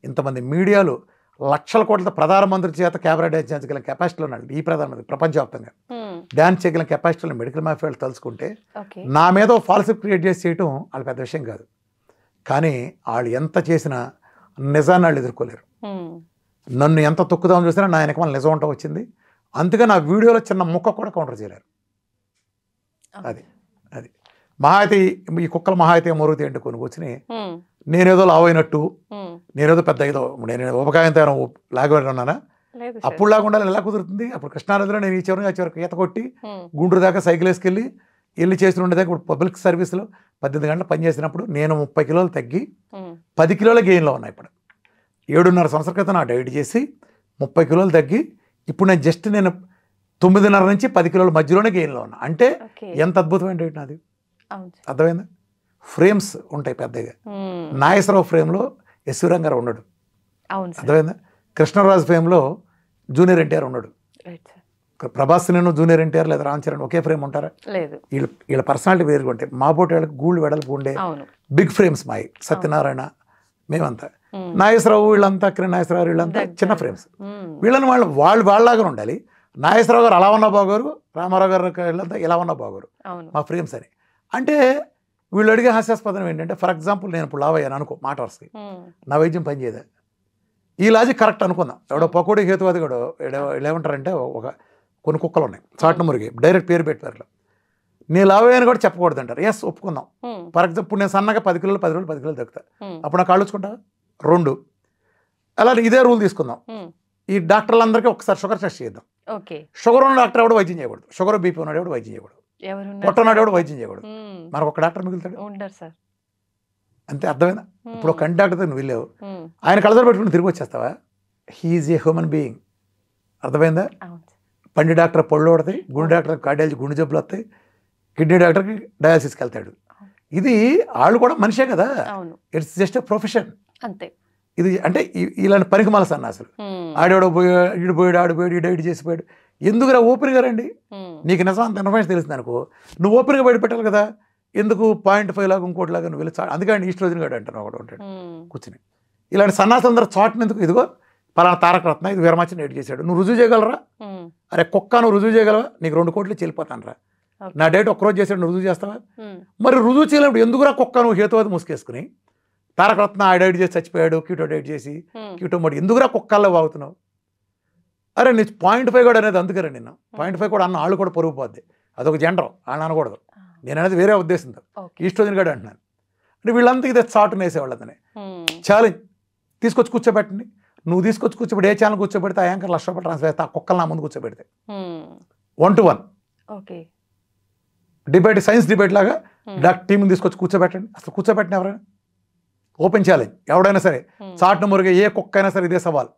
[SPEAKER 2] ఇంతమంది మీడియాలు లక్షల కోట్ల ప్రధానమంత్రి చేత కెమెరా డ్యాన్స్ చేయగల కెపాసిటీలో ఉన్నాడు ఈ ప్రధానమంత్రి. ప్రపంచవ్యాప్తంగా డ్యాన్స్ చేయగల కెపాసిటీలో మెడికల్ మాఫియాలు తలుచుకుంటే నా మీద ఫాల్స్ క్రియేట్ చేసి చేయటం వాళ్ళ పెద్ద విషయం కాదు. కానీ వాళ్ళు ఎంత చేసినా నిజాన్ని వాళ్ళు ఎదుర్కోలేరు. నన్ను ఎంత తొక్కుదామని చూసినా నా వెనక నిజం ఉంటా వచ్చింది. అందుకే నా వీడియోలో చిన్న ముక్క కూడా కౌంటర్ చేయలేరు. అది అది మహా అయితే ఈ కుక్కలు మహా అయితే మొరుగుతాయి అంటే కొన్ని కూర్చుని నేనేదో లావైనట్టు, నేనేదో పెద్ద ఏదో నేను ఉపకాయంతో లాగబడి ఉన్నానా, అప్పుడు లాగా ఎలా కుదురుతుంది? అప్పుడు కృష్ణానదిలో నేను ఈ చివరికి ఆ చివరికి ఈత కొట్టి గుంటూరు దాకా సైకిల్ వేసుకెళ్ళి వెళ్ళి చేసిన ఉండేదాకా ఇప్పుడు పబ్లిక్ సర్వీస్లో 18 గంటలు పనిచేసినప్పుడు నేను 30 కిలోలు తగ్గి 10 కిలోల గెయిన్లో ఉన్నా. ఇప్పుడు 7.5 సంవత్సరాల క్రితం నా డైట్ చేసి 30 కిలోలు తగ్గి ఇప్పుడు నేను జస్ట్ నేను 9.5 నుంచి 10 కిలోల మధ్యలోనే గెయిన్లో ఉన్నా. అంటే ఎంత అద్భుతమైన డైట్ నాది. అర్థమైందా? ఫ్రేమ్స్ ఉంటాయి పెద్దగా. నాగేశ్వరరావు ఫ్రేమ్లో ఎస్వి రంగారావు ఉన్నాడు. అర్థమైందా? కృష్ణరాజు ఫ్రేమ్లో జూనియర్ ఎన్టీఆర్ ఉన్నాడు. ప్రభాస్ నేను జూనియర్ ఎన్టీఆర్ లేదా రామ్ చరణ్ ఒకే ఫ్రేమ్ ఉంటారా? వీళ్ళ పర్సనాలిటీ వేరుగా ఉంటాయి. మా పోటీ వాళ్ళకి గూళ్ళు వెడల్పు ఉండే బిగ్ ఫ్రేమ్స్ మాయి. సత్యనారాయణ మేమంతా, నాగేశ్వరరావు వీళ్ళంతా, నాగేశ్వరరావు వీళ్ళంతా చిన్న ఫ్రేమ్స్. వీళ్ళని వాళ్ళలాగా ఉండాలి. నాగేశ్వరరావు గారు అలా ఉన్న బాగోరు, రామారావు గారు వీళ్ళంతా ఇలా ఉన్న బాగోరు మా ఫ్రేమ్స్ అని. అంటే వీళ్ళు అడిగే హాస్యాస్పదం ఏంటంటే, ఫర్ ఎగ్జాంపుల్ నేను ఇప్పుడు లావయ్యాను అనుకో, మాట వరుసకి నా వైద్యం పనిచేయదా? ఈ లాజిక్ కరెక్ట్ అనుకుందాం. ఎవడో పకోడీ హేతువాది కూడా ఏమంటారంటే, కొన్ని కుక్కలు ఉన్నాయి చాటును మురిగి డైరెక్ట్ పేరు పెట్టారు. నేను లావయ్యాను కూడా చెప్పకూడదు అంటారు. ఎస్ ఒప్పుకుందాం. ఫర్ ఎగ్జాంపుల్ ఇప్పుడు నేను సన్నగా 10 కిలోలు 10 రోజులు 10 కిలోలు తగ్గుతా, అప్పుడు నాకు కాళ్ళుచుకుంటా 2. అలా ఇదే రూల్ తీసుకుందాం. ఈ డాక్టర్లందరికీ ఒకసారి షుగర్ టెస్ట్ చేద్దాం. షుగర్ ఉన్న డాక్టర్ ఎవడు వైద్యం చేయకూడదు, షుగర్ బీపీ ఉన్నాడు ఎవడు వైద్యం చేయకూడదు, పొట్టనాడు ఎవడు వైద్యం చేయకూడదు. మనకు ఒక డాక్టర్ మిగులుతాడు అంతే. అర్థమైందా? ఇప్పుడు ఒక కంటి డాక్టర్ నువ్వు వెళ్ళావు, ఆయన కళ్ళజోడు పెట్టుకుని తిరిగి వచ్చేస్తావా? He is a human being. అర్థమైందా? పండి డాక్టర్ పళ్ళు పడతాయి, గుండె డాక్టర్ కార్డియాలజీ గుండె జబ్బులు వస్తాయి, కిడ్నీ డాక్టర్కి డయాలసిస్కి వెళ్తాడు. ఇది వాళ్ళు కూడా మనిషే కదా. ఇట్స్ జస్ట్ ఎ ప్రొఫెషన్ అంతే. ఇది అంటే ఇలాంటి పనికి మాల సన్నాసులు. ఆడేవాడు ఈడు పోయాడు, ఆడిపోయాడు, ఈడు చేసిపోయాడు. ఎందుకురా ఓపెన్గా రండి, నీకు నిజం అంత ఇన్ఫర్మేషన్ తెలిసింది అనుకో, నువ్వు ఓపెన్గా బయట పెట్టాలి కదా, ఎందుకు 0.5 లాగా ఇంకోటిలాగా నువ్వు వెళ్ళి అందుకని ఈస్ట్రోజన్ గాడు అంటాను ఒకటి ఉంటాడు కూర్చుని. ఇలాంటి సన్నాసులందరూ చాటుని ఎందుకు, ఇదిగో పలానా తారక రత్న ఇది వీరమాచిని ఎడిట్ చేశాడు, నువ్వు రుజువు చేయగలరా, అరే కుక్క నువ్వు రుజువు చేయగలవా, నీకు 2 కోట్లు చెల్లిపోతాను రా, నా డేట్ ఒక్కరోజు చేశాడు నువ్వు రుజువు చేస్తావా, మరి రుజువు చేయలేప్పుడు ఎందుకురా కుక్క నువ్వు హేతువాది ముసుకేసుకుని, తారక రత్న ఆ డైట్ చేసి చచ్చిపోయాడు, క్యూటో డైట్ చేసి క్యూటో మోడి ఎందుకురా కుక్కల్లో వాగుతున్నావు, అరే నీ 0.5 కూడా అనేది అందుకరే నిన్న 0.5 కూడా అన్న వాళ్ళు కూడా పొరుగు పోద్ది, అదొక జెండర్ వాళ్ళు అనకూడదు, నేను అనేది వేరే ఉద్దేశంతో ఈస్ట్రోజన్ గాడు అంటున్నాను. అంటే వీళ్ళంతా ఇదే చాటును వేసేవాళ్ళు అతనే ఛాలెంజ్ తీసుకొచ్చి కూర్చోబెట్టండి, నువ్వు తీసుకొచ్చి కూర్చోబెట్టి ఏ ఛానల్ కూర్చోబెడితే ఆ యాంకర్ ₹1,00,000 ట్రాన్స్ఫర్ చేస్తే ఆ కుక్కలు నా ముందు కూర్చోబెడితే 1-to-1 డిబేట్, సైన్స్ డిబేట్ లాగా టీంని తీసుకొచ్చి కూర్చోబెట్టండి, అసలు కూర్చోబెట్టిన ఎవరైనా ఓపెన్ ఛాలెంజ్, ఎవడైనా సరే చాటును మురిగే ఏ కుక్క అయినా సరే ఇదే సవాల్,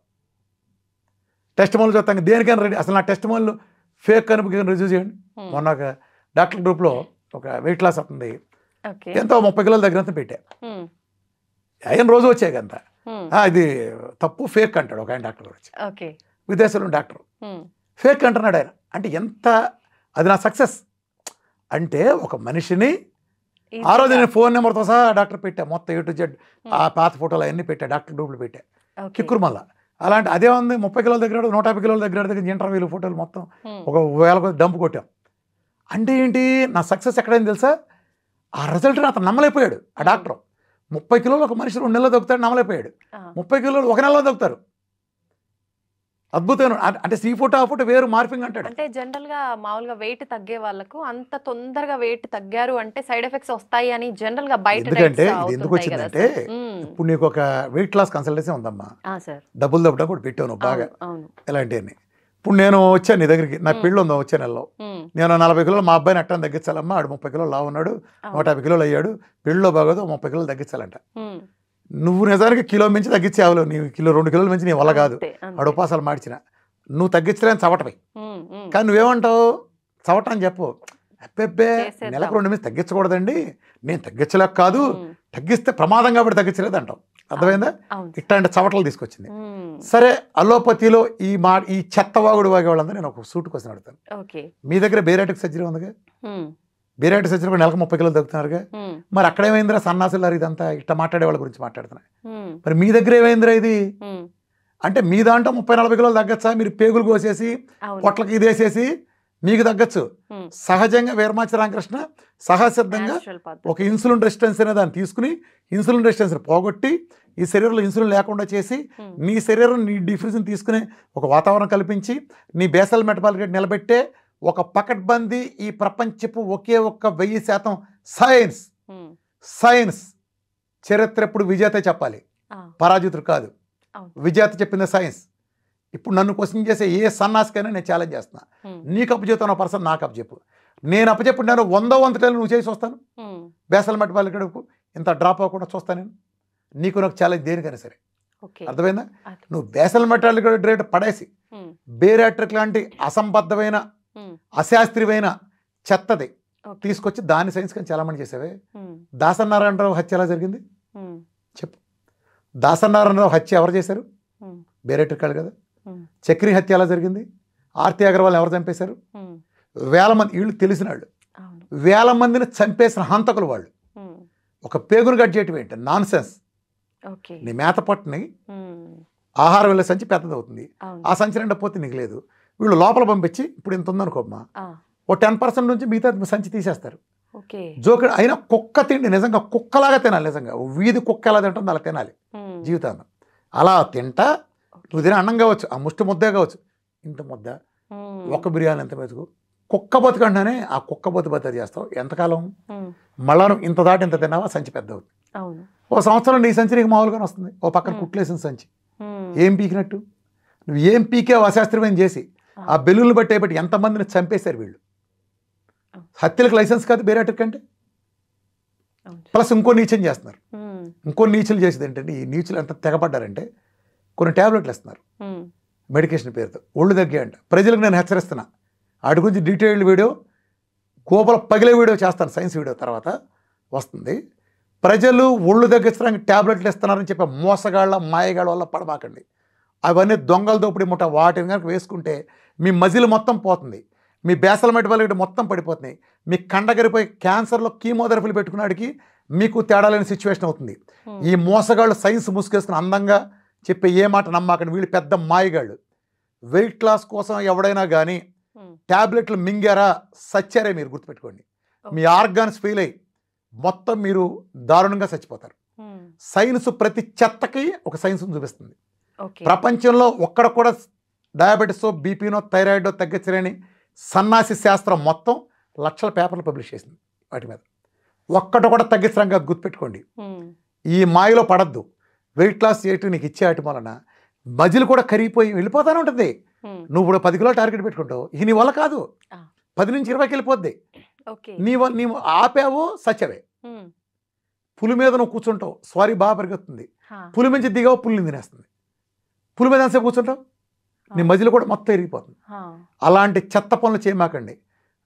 [SPEAKER 2] టెస్ట్ మోన్లు చూస్తాను దేనికైనా రెడీ, అసలు నా టెస్ట్ మోన్లు ఫేక్ కనుక రిజ్యూ చేయండి. మొన్న ఒక డాక్టర్ గ్రూప్లో ఒక వెయిట్ లాస్ అవుతుంది, ఎంతో 30 కిలోల దగ్గర పెట్టా, ఆయన రోజు వచ్చాయి కంత ఇది తప్పు ఫేక్ అంటాడు ఒక ఆయన డాక్టర్ వచ్చి, విదేశంలో డాక్టర్ ఫేక్ అంటున్నాడు ఆయన, అంటే ఎంత అది నా సక్సెస్ అంటే ఒక మనిషిని ఆ రోజు నేను ఫోన్ నెంబర్తో సహా డాక్టర్ పెట్టా, మొత్తం A to Z ఆ పాత ఫోటోలు అవన్నీ పెట్టా, డాక్టర్ గ్రూప్లు పెట్టా కిక్కురు మళ్ళా. అలాంటి అదే ఉంది 30 కిలోల దగ్గర 150 కిలోల దగ్గర ఇంటర్వ్యూలు ఫోటోలు మొత్తం ఒక 1000 డంప్ కొట్టాం. అంటే ఏంటి నా సక్సెస్ ఎక్కడైంది తెలుసా, ఆ రిజల్ట్ని అతను నమ్మలేకపోయాడు. ఆ డాక్టర్ 30 కిలోలు ఒక మనిషి 2 నెలలు దొక్కుతాడు నమ్మలేకపోయాడు, 30 కిలోలు 1 నెలలో దొక్కుతారు, అద్భుతమైన. అంటే సీ ఫోటో ఆ ఫోటో వేరు మార్పింగ్ అంటాడు.
[SPEAKER 1] అంటే జనరల్ గా మామూలుగా వెయిట్ తగ్గే వాళ్ళకు అంత తొందరగా వెయిట్ తగ్గారు అంటే సైడ్ ఎఫెక్ట్స్ వస్తాయి అని జనరల్ గా బయట
[SPEAKER 2] ఎందుకంటే ఇది ఎందుకు వచ్చిందంటే ఇప్పుడు నీకు ఒక వెయిట్ లాస్ కన్సల్టెన్సీ ఉందమ్మా, డబ్బులు దబ్బడం కూడా పెట్టాను బాగా ఇలాంటివన్నీ. ఇప్పుడు నేను వచ్చాను నీ దగ్గరికి, నా పెళ్ళి ఉందా వచ్చే నెలలో, నేను 40 కిలోలు మా అబ్బాయిని అట్టని తగ్గించాలమ్మా, ఆడు 30 కిలోలు లావు ఉన్నాడు, 150 కిలోలు అయ్యాడు, పెళ్ళిలో బాగోదు 30 కిలోలు తగ్గించాలంట. నువ్వు నిజానికి కిలో మించి తగ్గించావు, నీ 2 కిలోల మించి నీ వల్ల కాదు, ఆడు ఉపాసాలు మార్చిన నువ్వు తగ్గించలేని చవటపై. కానీ నువ్వేమంటావు చవట అని చెప్పు, అబ్బెబ్బే నెలకు 2 మించి తగ్గించకూడదండి, నేను తగ్గించలేక కాదు, తగ్గిస్తే ప్రమాదం కాబట్టి తగ్గించలేదు అంటావు. అర్థమైందా? ఇట్లాంటి చవటలు తీసుకొచ్చింది. సరే అలోపతిలో ఈ చెత్తవాగుడు వాగే వాళ్ళందరూ నేను ఒక సూట్ కోసం అడుగుతాను, మీ దగ్గర బేరాటిక్ సర్జరీ ఉందిగా, బేరాటిక్ సర్జరీ కూడా నెలకు 30 కిలోలు తగ్గుతున్నారుగా, మరి అక్కడేమైందిరా సన్నాసులారు ఇదంతా ఇట్లా మాట్లాడే వాళ్ళ గురించి మాట్లాడుతున్నాయి, మరి మీ దగ్గర ఏమైందిరా ఇది అంటే మీ దాంట్లో 30-40 కిలోలు తగ్గచ్చా, మీరు పేగులు కోసేసి పొట్లకి ఇది వేసేసి మీకు తగ్గచ్చు. సహజంగా వీరమాచి రామకృష్ణ సహసిద్ధంగా ఒక ఇన్సులిన్ రెసిస్టెన్స్ అనే దాన్ని తీసుకుని ఇన్సులిన్ రెసిస్టెన్స్ పోగొట్టి ఈ శరీరంలో ఇన్సులిన్ లేకుండా చేసి నీ శరీరం నీ డిఫ్యూజన్ తీసుకునే ఒక వాతావరణం కల్పించి నీ బేసల్ మెటబాలిక్ రేట్ నిలబెట్టే ఒక పకడ్బందీ ఈ ప్రపంచపు ఒకే ఒక్క 1000% సైన్స్. సైన్స్ చరిత్ర ఎప్పుడు విజేత చెప్పాలి, పరాజితుడు కాదు. విజేత చెప్పింది సైన్స్. ఇప్పుడు నన్ను క్వశ్చన్ చేసే ఏ సన్నాసికైనా నేను ఛాలెంజ్ చేస్తున్నా, నీకు అప్పచెప్తాను పర్సన్ నాకు అప్పచెప్పు, నేను అప్పచెప్పుడు నేను 100 టైలు నువ్వు చేసి వస్తాను, బేసల్ మెటబాలిక్ రేట్ ఇంత డ్రాప్ అవ్వకుండా చూస్తాను నేను, నీకు నాకు ఛాలెంజ్ దేనికైనా సరే. అర్థమైందా? నువ్వు బేసల్ మెటబాలిక్ రేట్ పడేసి బేరాట్రిక్ లాంటి అసంబద్ధమైన అశాస్త్రీయమైన చెత్తది తీసుకొచ్చి దాని సైన్స్ కానీ చాలా మంది చేసావే. దాసనారాయణరావు హత్య ఎలా జరిగింది చెప్పు, దాసనారాయణరావు హత్య ఎవరు చేశారు, బేరాట్రిక్ కాదు కదా. చక్రి హత్య ఎలా జరిగింది, ఆర్తి అగర్వాల్ ఎవరు చంపేశారు, 1000 మంది వీళ్ళు తెలిసిన వాళ్ళు, 1000 మందిని చంపేసిన హంతకులు వాళ్ళు. ఒక పేగును కట్ చేయటం ఏంటి నాన్ సెన్స్. నీ మేత పట్టుని ఆహారం వెళ్ళే సంచి పెద్దది అవుతుంది, ఆ సంచి నిండా పోతే నీకు లేదు, వీళ్ళు లోపల పంపించి ఇప్పుడు ఇంత ఉందనుకోమ్మా ఓ 10% నుంచి మిగతా సంచి తీసేస్తారు. జోకుడు అయినా కుక్క తిండి నిజంగా కుక్కలాగా తినాలి, నిజంగా వీధి కుక్క ఎలా తింటుందో అలా తినాలి జీవితాన్ని. అలా తింటా నువ్వు తినే అన్నం కావచ్చు, ఆ ముష్టి ముద్దే కావచ్చు, ఇంత ముద్ద ఒక్క బిర్యానీ ఎంత మెతుకు కుక్క బతుకంటానే ఆ కుక్క బతుకు చేస్తావు ఎంతకాలం, మళ్ళా నువ్వు ఇంత దాటి ఇంత తిన్నావా సంచి పెద్ద అవుతుంది. ఓ సంవత్సరం నీ సంచి నీకు మామూలుగానే వస్తుంది, ఓ పక్కన కుట్లేసిన సంచి ఏం పీకినట్టు నువ్వు ఏం పీకే అశాస్త్రీయమైన చేసి ఆ బెలూన్లు బట్టి ఎంతమందిని చంపేశారు వీళ్ళు. హత్యలకు లైసెన్స్ కాదు బేరాట్రిక్ అంటే. ప్లస్ ఇంకో నీచం చేస్తున్నారు, ఇంకో నీచులు చేసేది ఏంటంటే ఈ నీచులు ఎంత తెగపడ్డారంటే కొన్ని ట్యాబ్లెట్లు ఇస్తున్నారు మెడికేషన్ పేరుతో, ఒళ్ళు తగ్గే అంట. ప్రజలకు నేను హెచ్చరిస్తున్నా, వాటి గురించి డీటెయిల్డ్ వీడియో గోపల పగిలే వీడియో చేస్తాను, సైన్స్ వీడియో తర్వాత వస్తుంది. ప్రజలు ఒళ్ళు తగ్గించడానికి ట్యాబ్లెట్లు ఇస్తున్నారని చెప్పి మోసగాళ్ళ మాయగాళ్ళ వల్ల పడబాకండి. అవన్నీ దొంగల దోపిడీ ముఠ, వాటిని కనుక వేసుకుంటే మీ మజిల్ మొత్తం పోతుంది, మీ బేసల్ మెటబాలిటీ మొత్తం పడిపోతున్నాయి, మీ కండగరిపోయి క్యాన్సర్లో కీమోథెరపీలు పెట్టుకున్నాడికి మీకు తేడా లేని సిచ్యువేషన్ అవుతుంది. ఈ మోసగాళ్ళు సైన్స్ ముసుగేసుకుని అందంగా చెప్పే ఏ మాట నమ్మకండి, వీళ్ళు పెద్ద మాయగాళ్ళు. వెయిట్ లాస్ కోసం ఎవడైనా కానీ ట్యాబ్లెట్లు మింగారా సచ్చారే మీరు గుర్తుపెట్టుకోండి. మీ ఆర్గాన్స్ ఫెయిల్ అయ్యి మొత్తం మీరు దారుణంగా చచ్చిపోతారు. సైన్స్ ప్రతి చెత్తకి ఒక సైన్స్ చూపిస్తుంది. ప్రపంచంలో ఒక్కడ కూడా డయాబెటీస్ బీపీనో థైరాయిడో తగ్గించలేని సన్నాసి శాస్త్రం మొత్తం లక్షల పేపర్లు పబ్లిష్ చేసింది. వాటి మీద ఒక్కటి కూడా తగ్గించడం కాదు, గుర్తుపెట్టుకోండి. ఈ మాయలో పడద్దు. వెయిట్ లాస్ చేయటం నీకు ఇచ్చే వాటి వలన మజిల్ కూడా కరిగిపోయి వెళ్ళిపోతానే ఉంటుంది. నువ్వు ఇప్పుడు 10 కిలోలు టార్గెట్ పెట్టుకుంటావు, ఇది నీ వల్ల కాదు, 10 నుంచి 20కి వెళ్ళిపోద్ది. నీవు ఆపావో సచ్చవే. పులి మీద నువ్వు కూర్చుంటావు, స్వారీ బాగా పెరుగుతుంది. పులి నుంచి దిగావు, పులిని తినేస్తుంది. పులి మీద ఎంతసేపు కూర్చుంటావు, నీ మజిల్ కూడా మొత్తం ఎరిగిపోతుంది. అలాంటి చెత్త పనులు చేయమాకండి.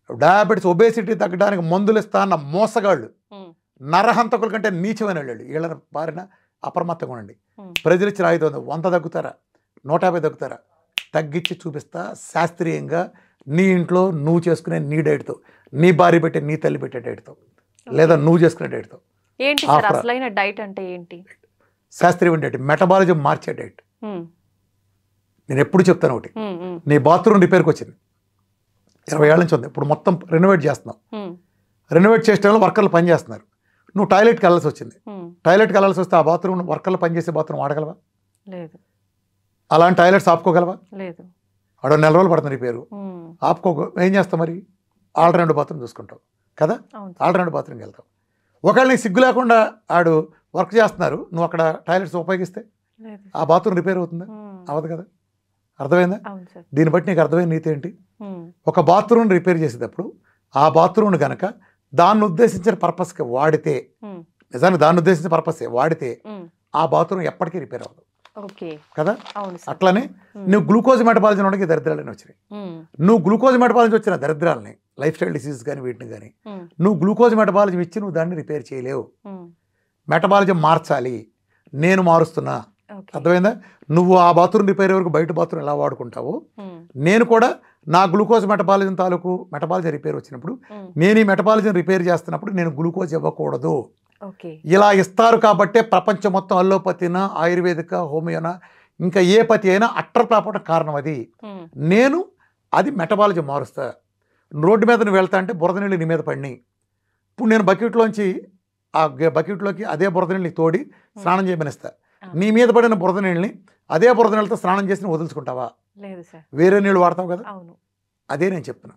[SPEAKER 2] డయాబెటీస్ ఒబేసిటీ తగ్గడానికి మందులు ఇస్తా అన్న మోసగాళ్ళు, నరహంతకుల కంటే నీచమైన వాళ్ళు, వీళ్ళని బారిన అప్రమత్తంగా ఉండండి. ప్రజలు ఇచ్చిన 500 100 తగ్గుతారా, 150 తగ్గుతారా, తగ్గించి చూపిస్తా శాస్త్రీయంగా. నీ ఇంట్లో నువ్వు చేసుకునే నీ డైట్తో, నీ భార్య పెట్టే నీ తల్లి పెట్టే డైట్తో, లేదా నువ్వు చేసుకునే డైట్తో.
[SPEAKER 1] ఏంటి సార్ అసలైన డైట్ అంటే ఏంటి?
[SPEAKER 2] శాస్త్రీయమైన డైట్, మెటబాలిజం మార్చే డైట్. నేను ఎప్పుడు చెప్తాను ఒకటి, నీ బాత్రూమ్ రిపేర్కి వచ్చింది 20 ఏళ్ళ నుంచి ఉంది, ఇప్పుడు మొత్తం రెనోవేట్ చేస్తున్నావు. రెనోవేట్ చేసే టైంలో వర్కర్లు పని చేస్తున్నారు, నువ్వు టాయిలెట్కి వెళ్ళాల్సి వచ్చింది. టాయిలెట్కి వెళ్ళాల్సి వస్తే ఆ బాత్రూమ్ వర్కర్లు పనిచేసే బాత్రూమ్ వాడగలవా?
[SPEAKER 1] లేదు.
[SPEAKER 2] అలాంటి టాయిలెట్స్ ఆపుకోగలవా?
[SPEAKER 1] లేదు.
[SPEAKER 2] ఆడ 4 రోజులు పడుతుంది రిపేరు, ఏం చేస్తావు మరి? ఆల్టర్నేటివ్ బాత్రూమ్ చూసుకుంటావు కదా, ఆల్టర్నేటివ్ బాత్రూమ్కి వెళ్తావు. ఒకవేళ నీకు సిగ్గు లేకుండా ఆడు వర్క్ చేస్తున్నారు, నువ్వు అక్కడ టాయిలెట్స్ ఉపయోగిస్తే ఆ బాత్రూమ్ రిపేర్ అవుతుందా? అవ్వదు కదా. అర్థమైందా? దీన్ని బట్టి నీకు అర్థమైన నీతి ఏంటి? ఒక బాత్రూమ్ రిపేర్ చేసేటప్పుడు ఆ బాత్రూమ్ కనుక దాన్ని ఉద్దేశించిన పర్పస్కి వాడితే, నిజానికి దాన్ని ఉద్దేశించిన పర్పసే వాడితే, ఆ బాత్రూమ్ ఎప్పటికీ రిపేర్ అవ్వదు కదా. అట్లనే నువ్వు గ్లూకోజ్ మెటబాలిజం ఉండడానికి దరిద్రాలని వచ్చినాయి. నువ్వు గ్లూకోజ్ మెటబాలిజం వచ్చిన దరిద్రాలని, లైఫ్ స్టైల్ డిసీజ్ కానీ వీటిని కానీ నువ్వు గ్లూకోజ్ మెటబాలిజం ఇచ్చి నువ్వు దాన్ని రిపేర్ చేయలేవు. మెటబాలిజం మార్చాలి, నేను మారుస్తున్నా. అర్థమైందా? నువ్వు ఆ బాత్రూమ్ రిపేర్ వరకు బయట బాత్రూమ్ ఎలా వాడుకుంటావో, నేను కూడా నా గ్లూకోజ్ మెటబాలిజం తాలూకు మెటబాలిజం రిపేర్ వచ్చినప్పుడు, నేను ఈ మెటబాలిజం రిపేర్ చేస్తున్నప్పుడు నేను గ్లూకోజ్ ఇవ్వకూడదు. ఇలా ఇస్తారు కాబట్టే ప్రపంచం మొత్తం అల్లోపతినా, ఆయుర్వేదిక, హోమియోనా, ఇంకా ఏ పతి అయినా అట్టర్ కాకపోవడం కారణం అది. నేను అది మెటబాలిజం మారుస్తా. రోడ్డు మీద నువ్వు వెళ్తా అంటే బురద నీళ్ళు నీ మీద పడినాయి, ఇప్పుడు నేను బకెట్లోంచి ఆ బకెట్లోకి అదే బురద నీళ్ళని తోడి స్నానం చేయమనిస్తా. నీ మీద పడిన బురద నీళ్ళని అదే బురద నీళ్ళతో స్నానం చేసి వదులుచుకుంటావా? వేరే నీళ్ళు వాడతావు కదా. అదే నేను చెప్తున్నా.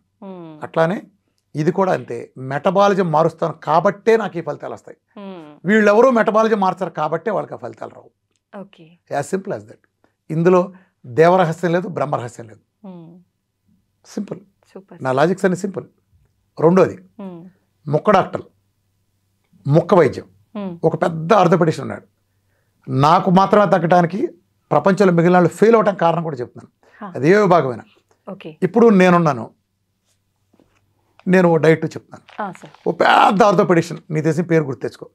[SPEAKER 2] అట్లానే ఇది కూడా అంతే. మెటబాలిజం మారుస్తాను కాబట్టే నాకు ఈ ఫలితాలు వస్తాయి. వీళ్ళెవరూ మెటబాలిజం మార్చారు కాబట్టే వాళ్ళకి ఆ ఫలితాలు రావు. As simple as that. ఇందులో దేవరహస్యం లేదు, బ్రహ్మరహస్యం లేదు. సింపుల్. నా లాజిక్స్ అన్ని సింపుల్. రెండోది, ముక్క డాక్టర్లు, ముక్క వైద్యం. ఒక పెద్ద ఆర్థోపెడిషన్ ఉన్నాడు, నాకు మాత్రమే తగ్గడానికి ప్రపంచంలో మిగిలిన వాళ్ళు ఫెయిల్ అవడానికి కారణం కూడా చెప్తున్నాను. అదే విభాగమైన. ఇప్పుడు నేనున్నాను, నేను డైట్ చెప్తాను. ఓ పెద్ద ఆర్థోపెడిషన్, నీ తెలిసిన పేరు గుర్తు తెచ్చుకో,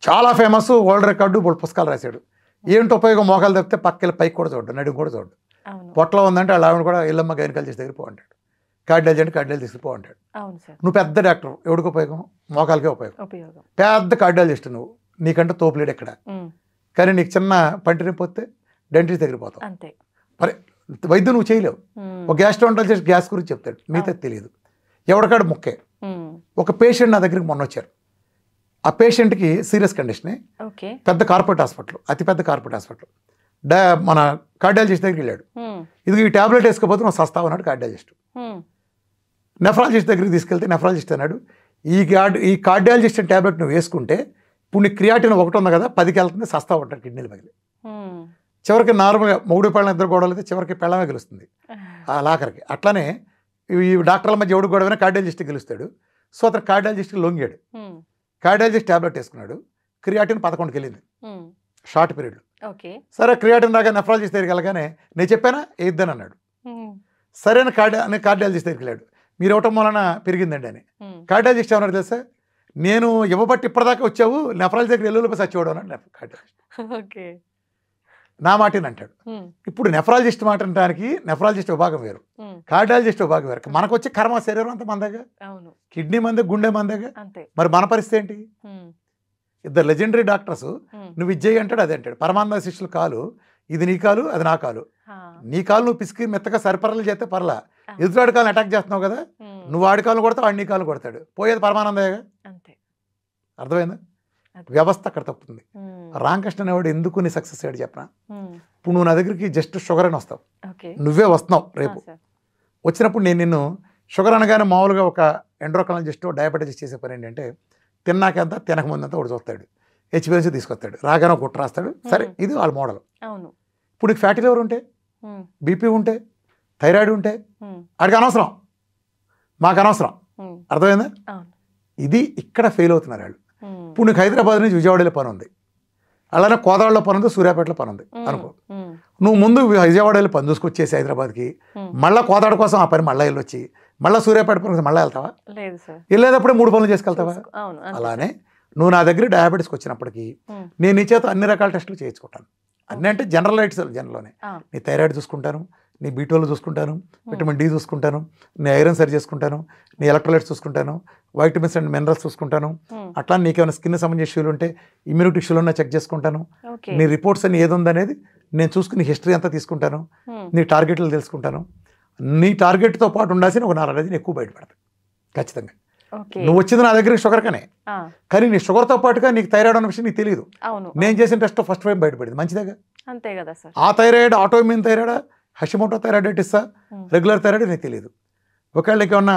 [SPEAKER 2] చాలా ఫేమస్, వరల్డ్ రికార్డు, 3 పుస్తకాలు రాశాడు. ఏంటి ఉపయోగం? మోకాలు తప్పితే పక్కకి పైకి కూడా చూడ్డు, నడుము కూడా చూడ్డు. పొట్టలో ఉందంటే వాళ్ళ ఆవిడ కూడా ఎల్లమ్మ గైనకాలజిస్ట్ దగ్గర పోంటాడు, కార్డియాలజీ అంటే కార్డియాలజీ తీసుకుపో అంటాడు. నువ్వు పెద్ద డాక్టర్, ఎవడికి ఉపయోగం? మోకాలకే ఉపయోగం. పెద్ద కార్డియాలజిస్ట్ నువ్వు, నీకంటే తోపులేడు ఎక్కడ. కానీ నీకు చిన్న పంటిని పోతే డెంటిస్ట్ దగ్గర పోతావు. మరి వైద్యం నువ్వు చేయలేవు. ఒక గ్యాస్ట్రోంటాలజిస్ట్ గ్యాస్ గురించి చెప్తాడు, మిగతా తెలియదు. ఎవరికాడు ముక్కే. ఒక పేషెంట్ నా దగ్గరికి మొన్న వచ్చారు. ఆ పేషెంట్కి సీరియస్ కండిషనే, పెద్ద కార్పొరేట్ హాస్పిటల్, అతిపెద్ద కార్పొరేట్ హాస్పిటల్. మన కార్డియాలజిస్ట్ దగ్గరికి వెళ్ళాడు. ఇది ఈ ట్యాబ్లెట్ వేసుకోకపోతే నువ్వు సస్తావు అన్నాడు కార్డియాలజిస్ట్. నెఫ్రాలజిస్ట్ దగ్గరికి తీసుకెళ్తే నెఫ్రాలజిస్ట్ అన్నాడు, ఈ కార్డియాలజిస్ట్ ట్యాబ్లెట్ నువ్వు వేసుకుంటే ఇప్పుడు నీ క్రియాటిన్ 1 ఉంది కదా, 10కి వెళ్తుంది, సస్తావు అంటాడు. కిడ్నీలు పగిలి చివరికి నార్మల్గా 3 పెళ్ళం 2 గొడవలు అయితే చివరికి పెళ్ళమే గెలుస్తుంది ఆ లాకర్కి. అట్లానే ఈ డాక్టర్ల మధ్య ఎవడు గొడవైనా కార్డియాలజిస్ట్ గెలుస్తాడు. సో అతను కార్డియాలజిస్ట్కి లొంగాడు. కార్డియాలజిస్ట్ ట్యాబ్లెట్ వేసుకున్నాడు, క్రియాటిన్ 11కి వెళ్ళింది షార్ట్ పీరియడ్లో. సరే క్రియాటిన్ రాగా నెఫ్రాలజిస్ట్ దగ్గరికి వెళ్ళగానే నేను చెప్పానా వేద్దని అన్నాడు. సరైన కార్డియాలజిస్ట్ దగ్గరికి వెళ్ళాడు, మీరు ఇవ్వటం వలన పెరిగిందండి అని. కార్డియాలజిస్ట్ ఏమన్నాడు తెలుసా, నేను ఇవ్వబట్టి ఇప్పటిదాకా వచ్చావు, నెఫ్రాలజీ దగ్గర ఎల్లులో సచ్చివాడు అన్నాడు కార్డియాలజిస్ట్. నా మాటని అంటాడు. ఇప్పుడు నెఫ్రాలజిస్ట్ మాట అనడానికి నెఫ్రాలజిస్ట్ విభాగం వేరు, కార్డియాలజిస్ట్ విభాగం వేరు. మనకు వచ్చే కర్మ శరీరం అంతా మందగా, కిడ్నీ మందే, గుండె మందగా. మరి మన పరిస్థితి ఏంటి? ఇద్దరు లెజెండరీ డాక్టర్స్ నువ్వు ఇది చేయి అంటాడు, అది అంటాడు. పరమానంద శిష్యులు కాలు, ఇది నీ కాలు, అది నా కాలు. నీ కాలు నువ్వు పిసికి మెత్తగా సరిపరలు చేస్తే పర్లా, ఎదురాడి కాలను అటాక్ చేస్తున్నావు కదా, నువ్వు వాడి కాలు కొడతావు, వాడి నీ కాలు కొడతాడు, పోయేది పరమానందయ్యగా. అర్థమైందా? వ్యవస్థ అక్కడ తప్పుతుంది. రామకృష్ణ అనేవాడు ఎందుకు నీ సక్సెస్ అయ్యాడు చెప్పనా? ఇప్పుడు నువ్వు నా దగ్గరికి జస్ట్ షుగర్ అని వస్తావు, నువ్వే వస్తున్నావు రేపు. వచ్చినప్పుడు నేను నిన్ను షుగర్ అనగానే మామూలుగా ఒక ఎండ్రోక్రాలజిస్ట్ డయాబెటీస్ చేసే పని ఏంటంటే తిన్నాకంత తినకముందంతా ఒకటి చూస్తాడు, హెచ్బిఎన్సీ తీసుకొస్తాడు, రాగానే ఒక గుట్ట రాస్తాడు. సరే, ఇది వాళ్ళ మోడల్. ఇప్పుడు నీకు ఫ్యాటీ లివర్ ఉంటే, బీపీ ఉంటే, థైరాయిడ్ ఉంటే వాడికి అనవసరం, మాకు అనవసరం. అర్థమైందా? ఇది ఇక్కడ ఫెయిల్ అవుతున్నారు వాళ్ళు. ఇప్పుడు నీకు హైదరాబాద్ నుంచి విజయవాడలో పని ఉంది, అలానే కోదాడలో పని ఉంది, సూర్యాపేటలో పని ఉంది అనుకో. నువ్వు ముందు విజయవాడలో పని చూసుకొచ్చేసి హైదరాబాద్కి, మళ్ళీ కోదాడ కోసం ఆ పని మళ్ళీ వెళ్ళొచ్చి, మళ్ళీ సూర్యాపేట పని మళ్ళీ వెళ్తావా? వెళ్ళేటప్పుడే 3 పనులు చేసుకెళ్తావా? అలానే నువ్వు నా దగ్గర డయాబెటీస్కి వచ్చినప్పటికీ నేను నీ చేత అన్ని రకాల టెస్టులు చేయించుకుంటాను. అన్నీ అంటే జనరలైట్స్, జనరల్లోనే నీ థైరాయిడ్ చూసుకుంటాను, నీ బీటోలు చూసుకుంటాను, విటమిన్ డి చూసుకుంటాను, నీ ఐరన్ సరి చేసుకుంటాను, నీ ఎలక్ట్రోలైట్స్ చూసుకుంటాను, వైటమిన్స్ అండ్ మినరల్స్ చూసుకుంటాను. అట్లా నీకేమైనా స్కిన్ సంబంధించిన ఇష్యూలు ఉంటే, ఇమ్యూనిటీ ఇష్యూలు ఉన్నా చెక్ చేసుకుంటాను. నీ రిపోర్ట్స్ అని ఏది ఉందనేది నేను చూసుకుని హిస్టరీ అంతా తీసుకుంటాను, నీ టార్గెట్లు తెలుసుకుంటాను. నీ టార్గెట్తో పాటు ఉండాల్సిన ఒక 4 రోజులు ఎక్కువ బయటపడతాయి ఖచ్చితంగా. నువ్వు వచ్చింది నా దగ్గర షుగర్ కనే, కానీ నీ షుగర్తో పాటుగా నీకు థైరాయిడ్ అన్న విషయం నీకు తెలియదు. నేను చేసిన టెస్ట్ ఫస్ట్ టైం బయటపడింది, మంచిదేగా? అంతే కదా సార్. ఆ thyroid autoimmune thyroid, Hashimoto thyroiditis, regular thyroid నీకు తెలియదు. ఒకవేళ నీకు ఏమన్నా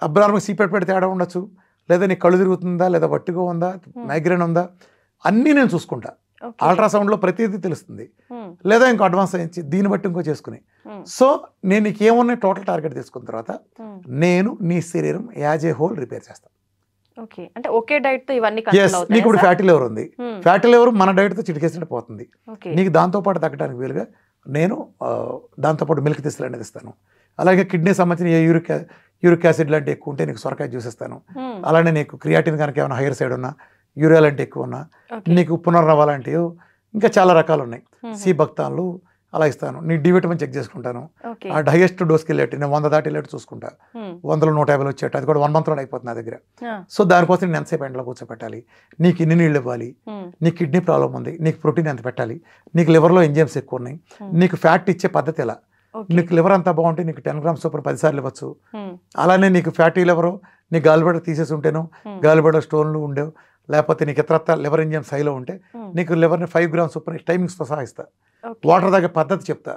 [SPEAKER 2] అబ్నార్మల్ సీపెట్ పెడితే తేడా ఉండొచ్చు, లేదా నీకు కళ్ళు తిరుగుతుందా, లేదా వట్టిగా ఉందా, మైగ్రేన్ ఉందా, అన్నీ నేను చూసుకుంటా. అల్ట్రాసౌండ్లో ప్రతిదీ తెలుస్తుంది, లేదా ఇంకో అడ్వాన్స్ అయ్యించి దీన్ని బట్టి ఇంకో చేసుకుని. సో నేను నీకు ఏమున్నాయి టోటల్ టార్గెట్ తీసుకున్న తర్వాత నేను నీ శరీరం యాజ్ ఏ హోల్ రిపేర్ చేస్తాను. నీకు ఇప్పుడు ఫ్యాటీ లివర్ ఉంది, ఫ్యాటీ లివర్ మన డైట్తో చిటికేసినట్టు పోతుంది. నీకు దాంతోపాటు తగ్గడానికి వీలుగా నేను దాంతోపాటు మిల్క్ తీసి అనేది ఇస్తాను. అలాగే కిడ్నీ సంబంధించిన ఏ యూరిక్ యాసిడ్ లాంటి ఎక్కువ ఉంటే నీకు సొరకాయ జ్యూస్ ఇస్తాను. అలానే నీకు క్రియాటిన్ కనుక ఏమైనా హైయర్ సైడ్ ఉన్నా, యూరియా లాంటి ఎక్కువ ఉన్నా, నీకు పునర్నవ లాంటివి ఇంకా చాలా రకాలు ఉన్నాయి, సి భక్తాలు అలా ఇస్తాను. నీ డి విటమిన్ చెక్ చేసుకుంటాను. ఆ హైయెస్ట్ డోస్కి వెళ్ళేట్టు నేను 100 దాటి వెళ్ళేట్టు చూసుకుంటా. 100లో 150 వచ్చేట్టు, అది కూడా 1 monthలో అయిపోతుంది నా దగ్గర. సో దానికోసం నేను ఎంతసేపు ఎండలో కూర్చోపెట్టాలి, నీకు ఇన్ని నీళ్ళు ఇవ్వాలి, నీకు కిడ్నీ ప్రాబ్లం ఉంది, నీకు ప్రోటీన్ ఎంత పెట్టాలి, నీకు లివర్లో ఎంజైమ్స్ ఎక్కువ ఉన్నాయి, నీకు ఫ్యాట్ ఇచ్చే పద్ధతి ఎలా, నీకు లివర్ అంతా బాగుంటే నీకు 10 grams చొప్పున 10 సార్లు ఇవ్వచ్చు. అలానే నీకు ఫ్యాటీ లివరు, నీ గాలిబెడ తీసేసి ఉంటేను, గాలిబెడ స్టోన్లు ఉండేవు, లేకపోతే నీకు ఇతరత్త లివర్ ఎంజైమ్స్ హైలో ఉంటే నీకు లివర్ని 5 grams చొప్పున టైమింగ్స్తో సహా ఇస్తా. వాటర్ తాగే పద్ధతి చెప్తా.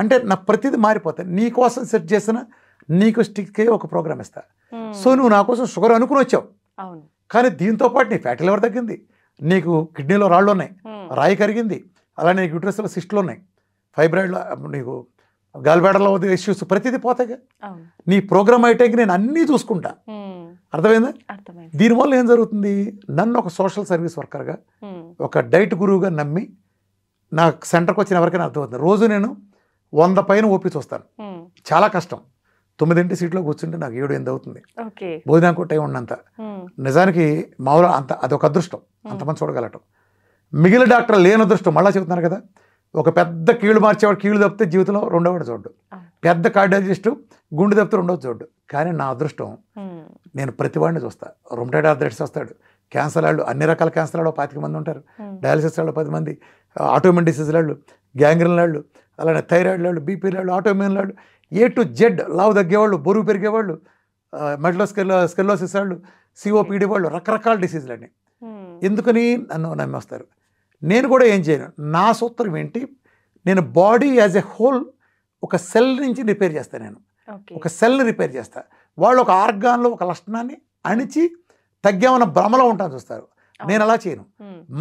[SPEAKER 2] అంటే నా ప్రతిదీ మారిపోతాయి. నీ కోసం సెట్ చేసిన నీకు స్టిక్కే ఒక ప్రోగ్రామ్ ఇస్తా. సో నువ్వు నా కోసం షుగర్ అనుకుని వచ్చావు, కానీ దీంతో పాటు నీ ఫ్యాటీ లివర్ తగ్గింది, నీకు కిడ్నీలో రాళ్ళు ఉన్నాయి, రాయి కరిగింది, అలానే నీకు యూట్రస్లో సిస్టులు ఉన్నాయి, ఫైబ్రాయిడ్లో నీకు గాలిబేడలో ఇష్యూస్ ప్రతిదీ పోతాయిగా. నీ ప్రోగ్రామ్ అయ్యేకి నేను అన్నీ చూసుకుంటా. అర్థమైందా? దీనివల్ల ఏం జరుగుతుంది, నన్ను ఒక సోషల్ సర్వీస్ వర్కర్గా, ఒక డైట్ గురువుగా నమ్మి నా సెంటర్కి వచ్చిన ఎవరికైనా అర్థమవుతుంది. రోజు నేను 100 పైన ఓపి చూస్తాను, చాలా కష్టం. 9 సీట్లో కూర్చుంటే నాకు 7-8 అవుతుంది, భోజనానికి టైం ఉన్నంత. నిజానికి మామూలు అంత అదొక అదృష్టం, అంతమంది చూడగలటం. మిగిలిన డాక్టర్ లేని అదృష్టం. మళ్ళీ చెబుతున్నారు కదా, ఒక పెద్ద కీళ్ళు మార్చేవాడు కీళ్ళు తప్పితే జీవితంలో రెండోవాడు చూడ్డు, పెద్ద కార్డియాలజిస్టు గుండె తప్పితే రెండోది చూడ్డు. కానీ నా అదృష్టం, నేను ప్రతివాడిని చూస్తా. రొమటైడ్ ఆర్థరైటిస్ వస్తాడు, క్యాన్సర్ వాళ్ళు, అన్ని రకాల క్యాన్సర్ వాళ్ళు 25 మంది ఉంటారు, డయాలసిస్ వాళ్ళు 10 మంది, ఆటోఇమ్యూన్ డిసీజ్ వాళ్ళు, గ్యాంగ్రీన్ వాళ్ళు, అలానే థైరాయిడ్ వాళ్ళు, బీపీ వాళ్ళు, ఆటోఇమ్యూన్ వాళ్ళు, A to Z, లావు తగ్గేవాళ్ళు, బరువు పెరిగేవాళ్ళు, మెడలో స్కెల్లోసిస్ వాళ్ళు, సిఓపిడి వాళ్ళు, రకరకాల డిసీజులన్నీ. ఎందుకని నన్ను నమ్మేస్తారు. నేను కూడా ఏం చేయను. నా సూత్రం ఏంటి, నేను బాడీ యాజ్ ఎ హోల్ ఒక సెల్ నుంచి రిపేర్ చేస్తాను. నేను ఒక సెల్ని రిపేర్ చేస్తా. వాళ్ళు ఒక ఆర్గాన్లో ఒక లక్షణాన్ని అణిచి తగ్గామన్న భ్రమలో ఉంటాను చూస్తారు. నేను అలా చేయను.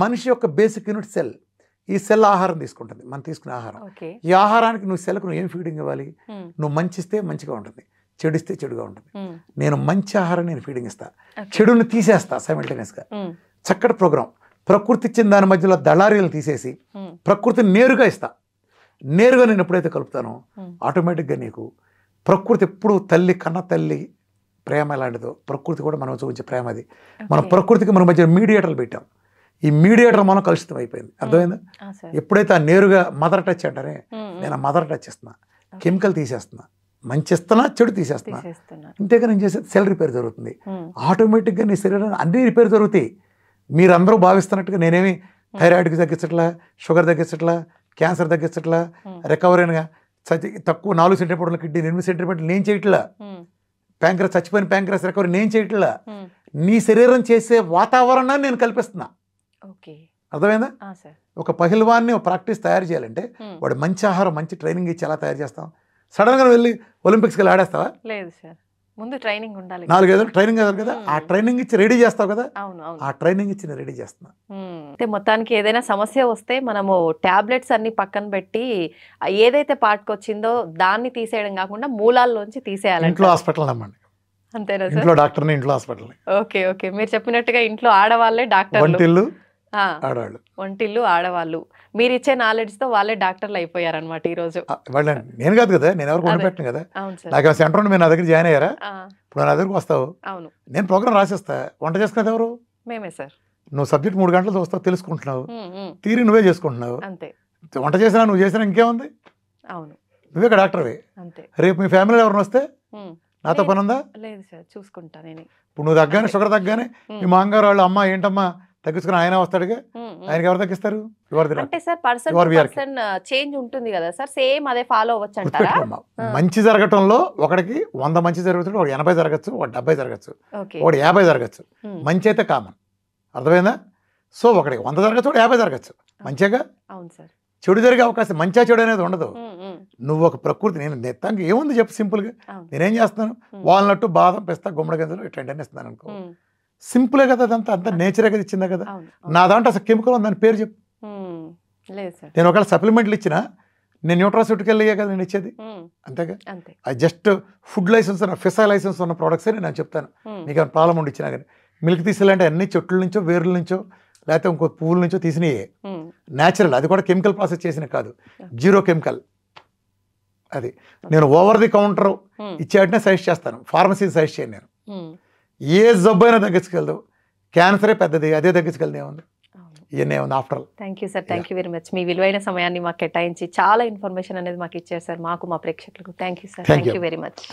[SPEAKER 2] మనిషి యొక్క బేసిక్ యూనిట్ సెల్. ఈ సెల్ ఆహారం తీసుకుంటుంది, మనం తీసుకునే ఆహారం. ఈ ఆహారానికి నువ్వు సెల్కు నువ్వు ఏం ఫీడింగ్ ఇవ్వాలి, నువ్వు మంచిస్తే మంచిగా ఉంటుంది, చెడిస్తే చెడుగా ఉంటుంది. నేను మంచి ఆహారం నేను ఫీడింగ్ ఇస్తా, చెడుని తీసేస్తా సైమల్టేనియస్గా. చక్కటి ప్రోగ్రాం. ప్రకృతి ఇచ్చిన దాని మధ్యలో దళారీలను తీసేసి ప్రకృతిని నేరుగా ఇస్తా. నేరుగా నేను ఎప్పుడైతే కలుపుతానో ఆటోమేటిక్గా నీకు ప్రకృతి ఎప్పుడు తల్లి కన్న తల్లి ప్రేమ ఎలాంటిదో ప్రకృతి కూడా మనం చూపించే ప్రేమ అది. మన ప్రకృతికి మన మధ్య మీడియేటర్లు పెట్టాం. ఈ మీడియేటర్ మనం కలుషితం అయిపోయింది. అర్థమైందా? ఎప్పుడైతే ఆ నేరుగా మదర్ టచ్ అంటారే, నేను ఆ మదర్ టచ్ ఇస్తున్నా, కెమికల్ తీసేస్తున్నా, మంచి ఇస్తున్నా, చెడు తీసేస్తున్నా. ఇంతేగా నేను చేసేది సెల్ రిపేర్ జరుగుతుంది. ఆటోమేటిక్గా నీ శరీరాన్ని అన్ని రిపేర్ జరుగుతాయి. మీరందరూ భావిస్తున్నట్టుగా నేనేమి థైరాయిడ్కి తగ్గించట్లా, షుగర్ తగ్గించట్లా, క్యాన్సర్ తగ్గించట్లా, రికవరీగా తక్కువ 4 సెంటీమీటర్ల కిడ్నీ 8 సెంటీమీటర్లు నేను చేయట్లా, ప్యాంక్రస్ చచ్చిపోయిన ప్యాంక్రస్ రికవరీ నేను చేయట్లా. నీ శరీరం చేసే వాతావరణాన్ని నేను కల్పిస్తున్నా. అర్థమైందా? ఒక పహిల్వాన్ని ప్రాక్టీస్ తయారు చేయాలంటే వాడు మంచి ఆహారం, మంచి ట్రైనింగ్ ఇచ్చి ఎలా తయారు చేస్తాం? సడన్గా వెళ్ళి ఒలింపిక్స్కి వెళ్ళి ఆడేస్తావా?
[SPEAKER 1] లేదు సార్, ముందు ట్రైనింగ్ ఉండాలి.
[SPEAKER 2] 4 ఏదో ట్రైనింగ్ కదా, ఆ ట్రైనింగ్ ఇచ్చి రెడీ చేస్తావు కదా. ఆ ట్రైనింగ్ ఇచ్చి నేను రెడీ చేస్తున్నా.
[SPEAKER 1] అంటే మొత్తానికి ఏదైనా సమస్య వస్తే మనము టాబ్లెట్స్ అన్ని పక్కన పెట్టి ఏదైతే పార్ట్కి వచ్చిందో దాన్ని తీసేయడం కాకుండా మూలాల్లోంచి తీసేయాలి.
[SPEAKER 2] ఇంట్లో హాస్పిటల్ నమ్మండి.
[SPEAKER 1] అంతేనా?
[SPEAKER 2] ఇంట్లో డాక్టర్ని, ఇంట్లో హాస్పిటల్.
[SPEAKER 1] ఓకే ఓకే, మీరు చెప్పినట్టుగా ఇంట్లో ఆడవాళ్ళే డాక్టర్లు,
[SPEAKER 2] ఆడవాళ్ళు,
[SPEAKER 1] వంటిల్లు ఆడవాళ్ళు. మీరు ఇచ్చే నాలెడ్జ్ తో వాళ్ళే డాక్టర్లు అయిపోయారనమాట ఈ రోజు.
[SPEAKER 2] వాళ్ళని నేను కాదు కదా, నేను ఎవరు కొనిపెట్టను కదా. నాకు సెంటర్ ఉండి మీరు నా దగ్గర జాయిన్ అయ్యారా? ఇప్పుడు నా దగ్గరకు వస్తావు,
[SPEAKER 1] అవును,
[SPEAKER 2] నేను ప్రోగ్రామ్ రాసిస్తా. వంట చేసుకునేది ఎవరు?
[SPEAKER 1] మేమే సార్.
[SPEAKER 2] నువ్వు సబ్జెక్ట్ 3 గంటలు చూస్తావు, తెలుసుకుంటున్నావు, తీరి నువ్వే చేసుకుంటున్నావు.
[SPEAKER 1] అంతే.
[SPEAKER 2] వంట చేసినా నువ్వు చేసినా ఇంకేముంది?
[SPEAKER 1] అవును,
[SPEAKER 2] నువ్వే డాక్టర్వే.
[SPEAKER 1] అంతే.
[SPEAKER 2] రేపు మీ ఫ్యామిలీలో ఎవరిని వస్తే నాతో పని ఉందా?
[SPEAKER 1] లేదు సార్, చూసుకుంటా నేను.
[SPEAKER 2] ఇప్పుడు నువ్వు తగ్గానే, షుగర్ తగ్గానే మీ మామగారు వాళ్ళు, అమ్మ ఏంటమ్మా తగ్గించుకుని ఆయన వస్తాడుగా, ఆయనకి ఎవరు తగ్గిస్తారు?
[SPEAKER 1] అంటే sir person to person change ఉంటుంది కదా సార్, సేమ్ అదే ఫాలో అవ్వచ్చు అంటారా?
[SPEAKER 2] మంచి జరగటంలో ఒకడికి 100 మంచి జరుగుతుంది, ఒకటి 80 జరగచ్చు, ఒకటి 70 జరగచ్చు, ఒకటి 50 జరగచ్చు. మంచి అయితే కామన్. అర్థమైందా? సో ఒకటి 100 జరగచ్చు, ఒకటి 50 జరగచ్చు. మంచిగా.
[SPEAKER 1] అవును సార్.
[SPEAKER 2] చెడు జరిగే అవకాశం, మంచిగా చెడు అనేది ఉండదు. నువ్వు ఒక ప్రకృతి, నేను నెత్తానికి ఏముంది చెప్పు, సింపుల్గా నేనేం చేస్తున్నాను? వాల్నట్టు, బాదం, పిస్తా, గుమ్మడి గింజలు ఇట్లాంటి ఇస్తున్నాను అనుకో. సింపులే కదా, అదంతా అంతా నేచరే కదా ఇచ్చిందా కదా. నా దాంట్లో అసలు కెమికల్ ఉందని పేరు చెప్పు. నేను ఒకవేళ సప్లిమెంట్లు ఇచ్చినా నేను న్యూట్రాసిటీకి వెళ్ళే కదా నేను ఇచ్చేది, అంతేగా. అది జస్ట్ ఫుడ్ లైసెన్స్ ఉన్న, ఫిసా లైసెన్స్ ఉన్న ప్రోడక్ట్సే నేను చెప్తాను. మీకు ఏమైనా ప్రాబ్లం ఉండి ఇచ్చినా కానీ. మిల్క్ తీసేయాలంటే అన్ని చెట్ల నుంచో, వేర్ల నుంచో, లేకపోతే ఇంకో పువ్వుల నుంచో తీసినయే, న్యాచురల్. అది కూడా కెమికల్ ప్రాసెస్ చేసిన కాదు, జీరో కెమికల్. అది నేను ఓవర్ ది కౌంటర్ ఇచ్చేటనే సజెస్ట్ చేస్తాను, ఫార్మసీ సజెస్ట్ చేయను నేను. ఏ జబ్బు అయినా తగ్గించుకెళ్దాం, క్యాన్సరే పెద్దది, అదే తగ్గించుకెళ్తే ఏముంది, ఇవన్నీ ఏముంది after all.
[SPEAKER 1] Thank you sir, thank you very much. మీ విలువైన సమయాన్ని మాకు కేటాయించి చాలా ఇన్ఫర్మేషన్ అనేది మాకు ఇచ్చారు సార్, మాకు మా ప్రేక్షకులకు. Thank you sir, thank you very much.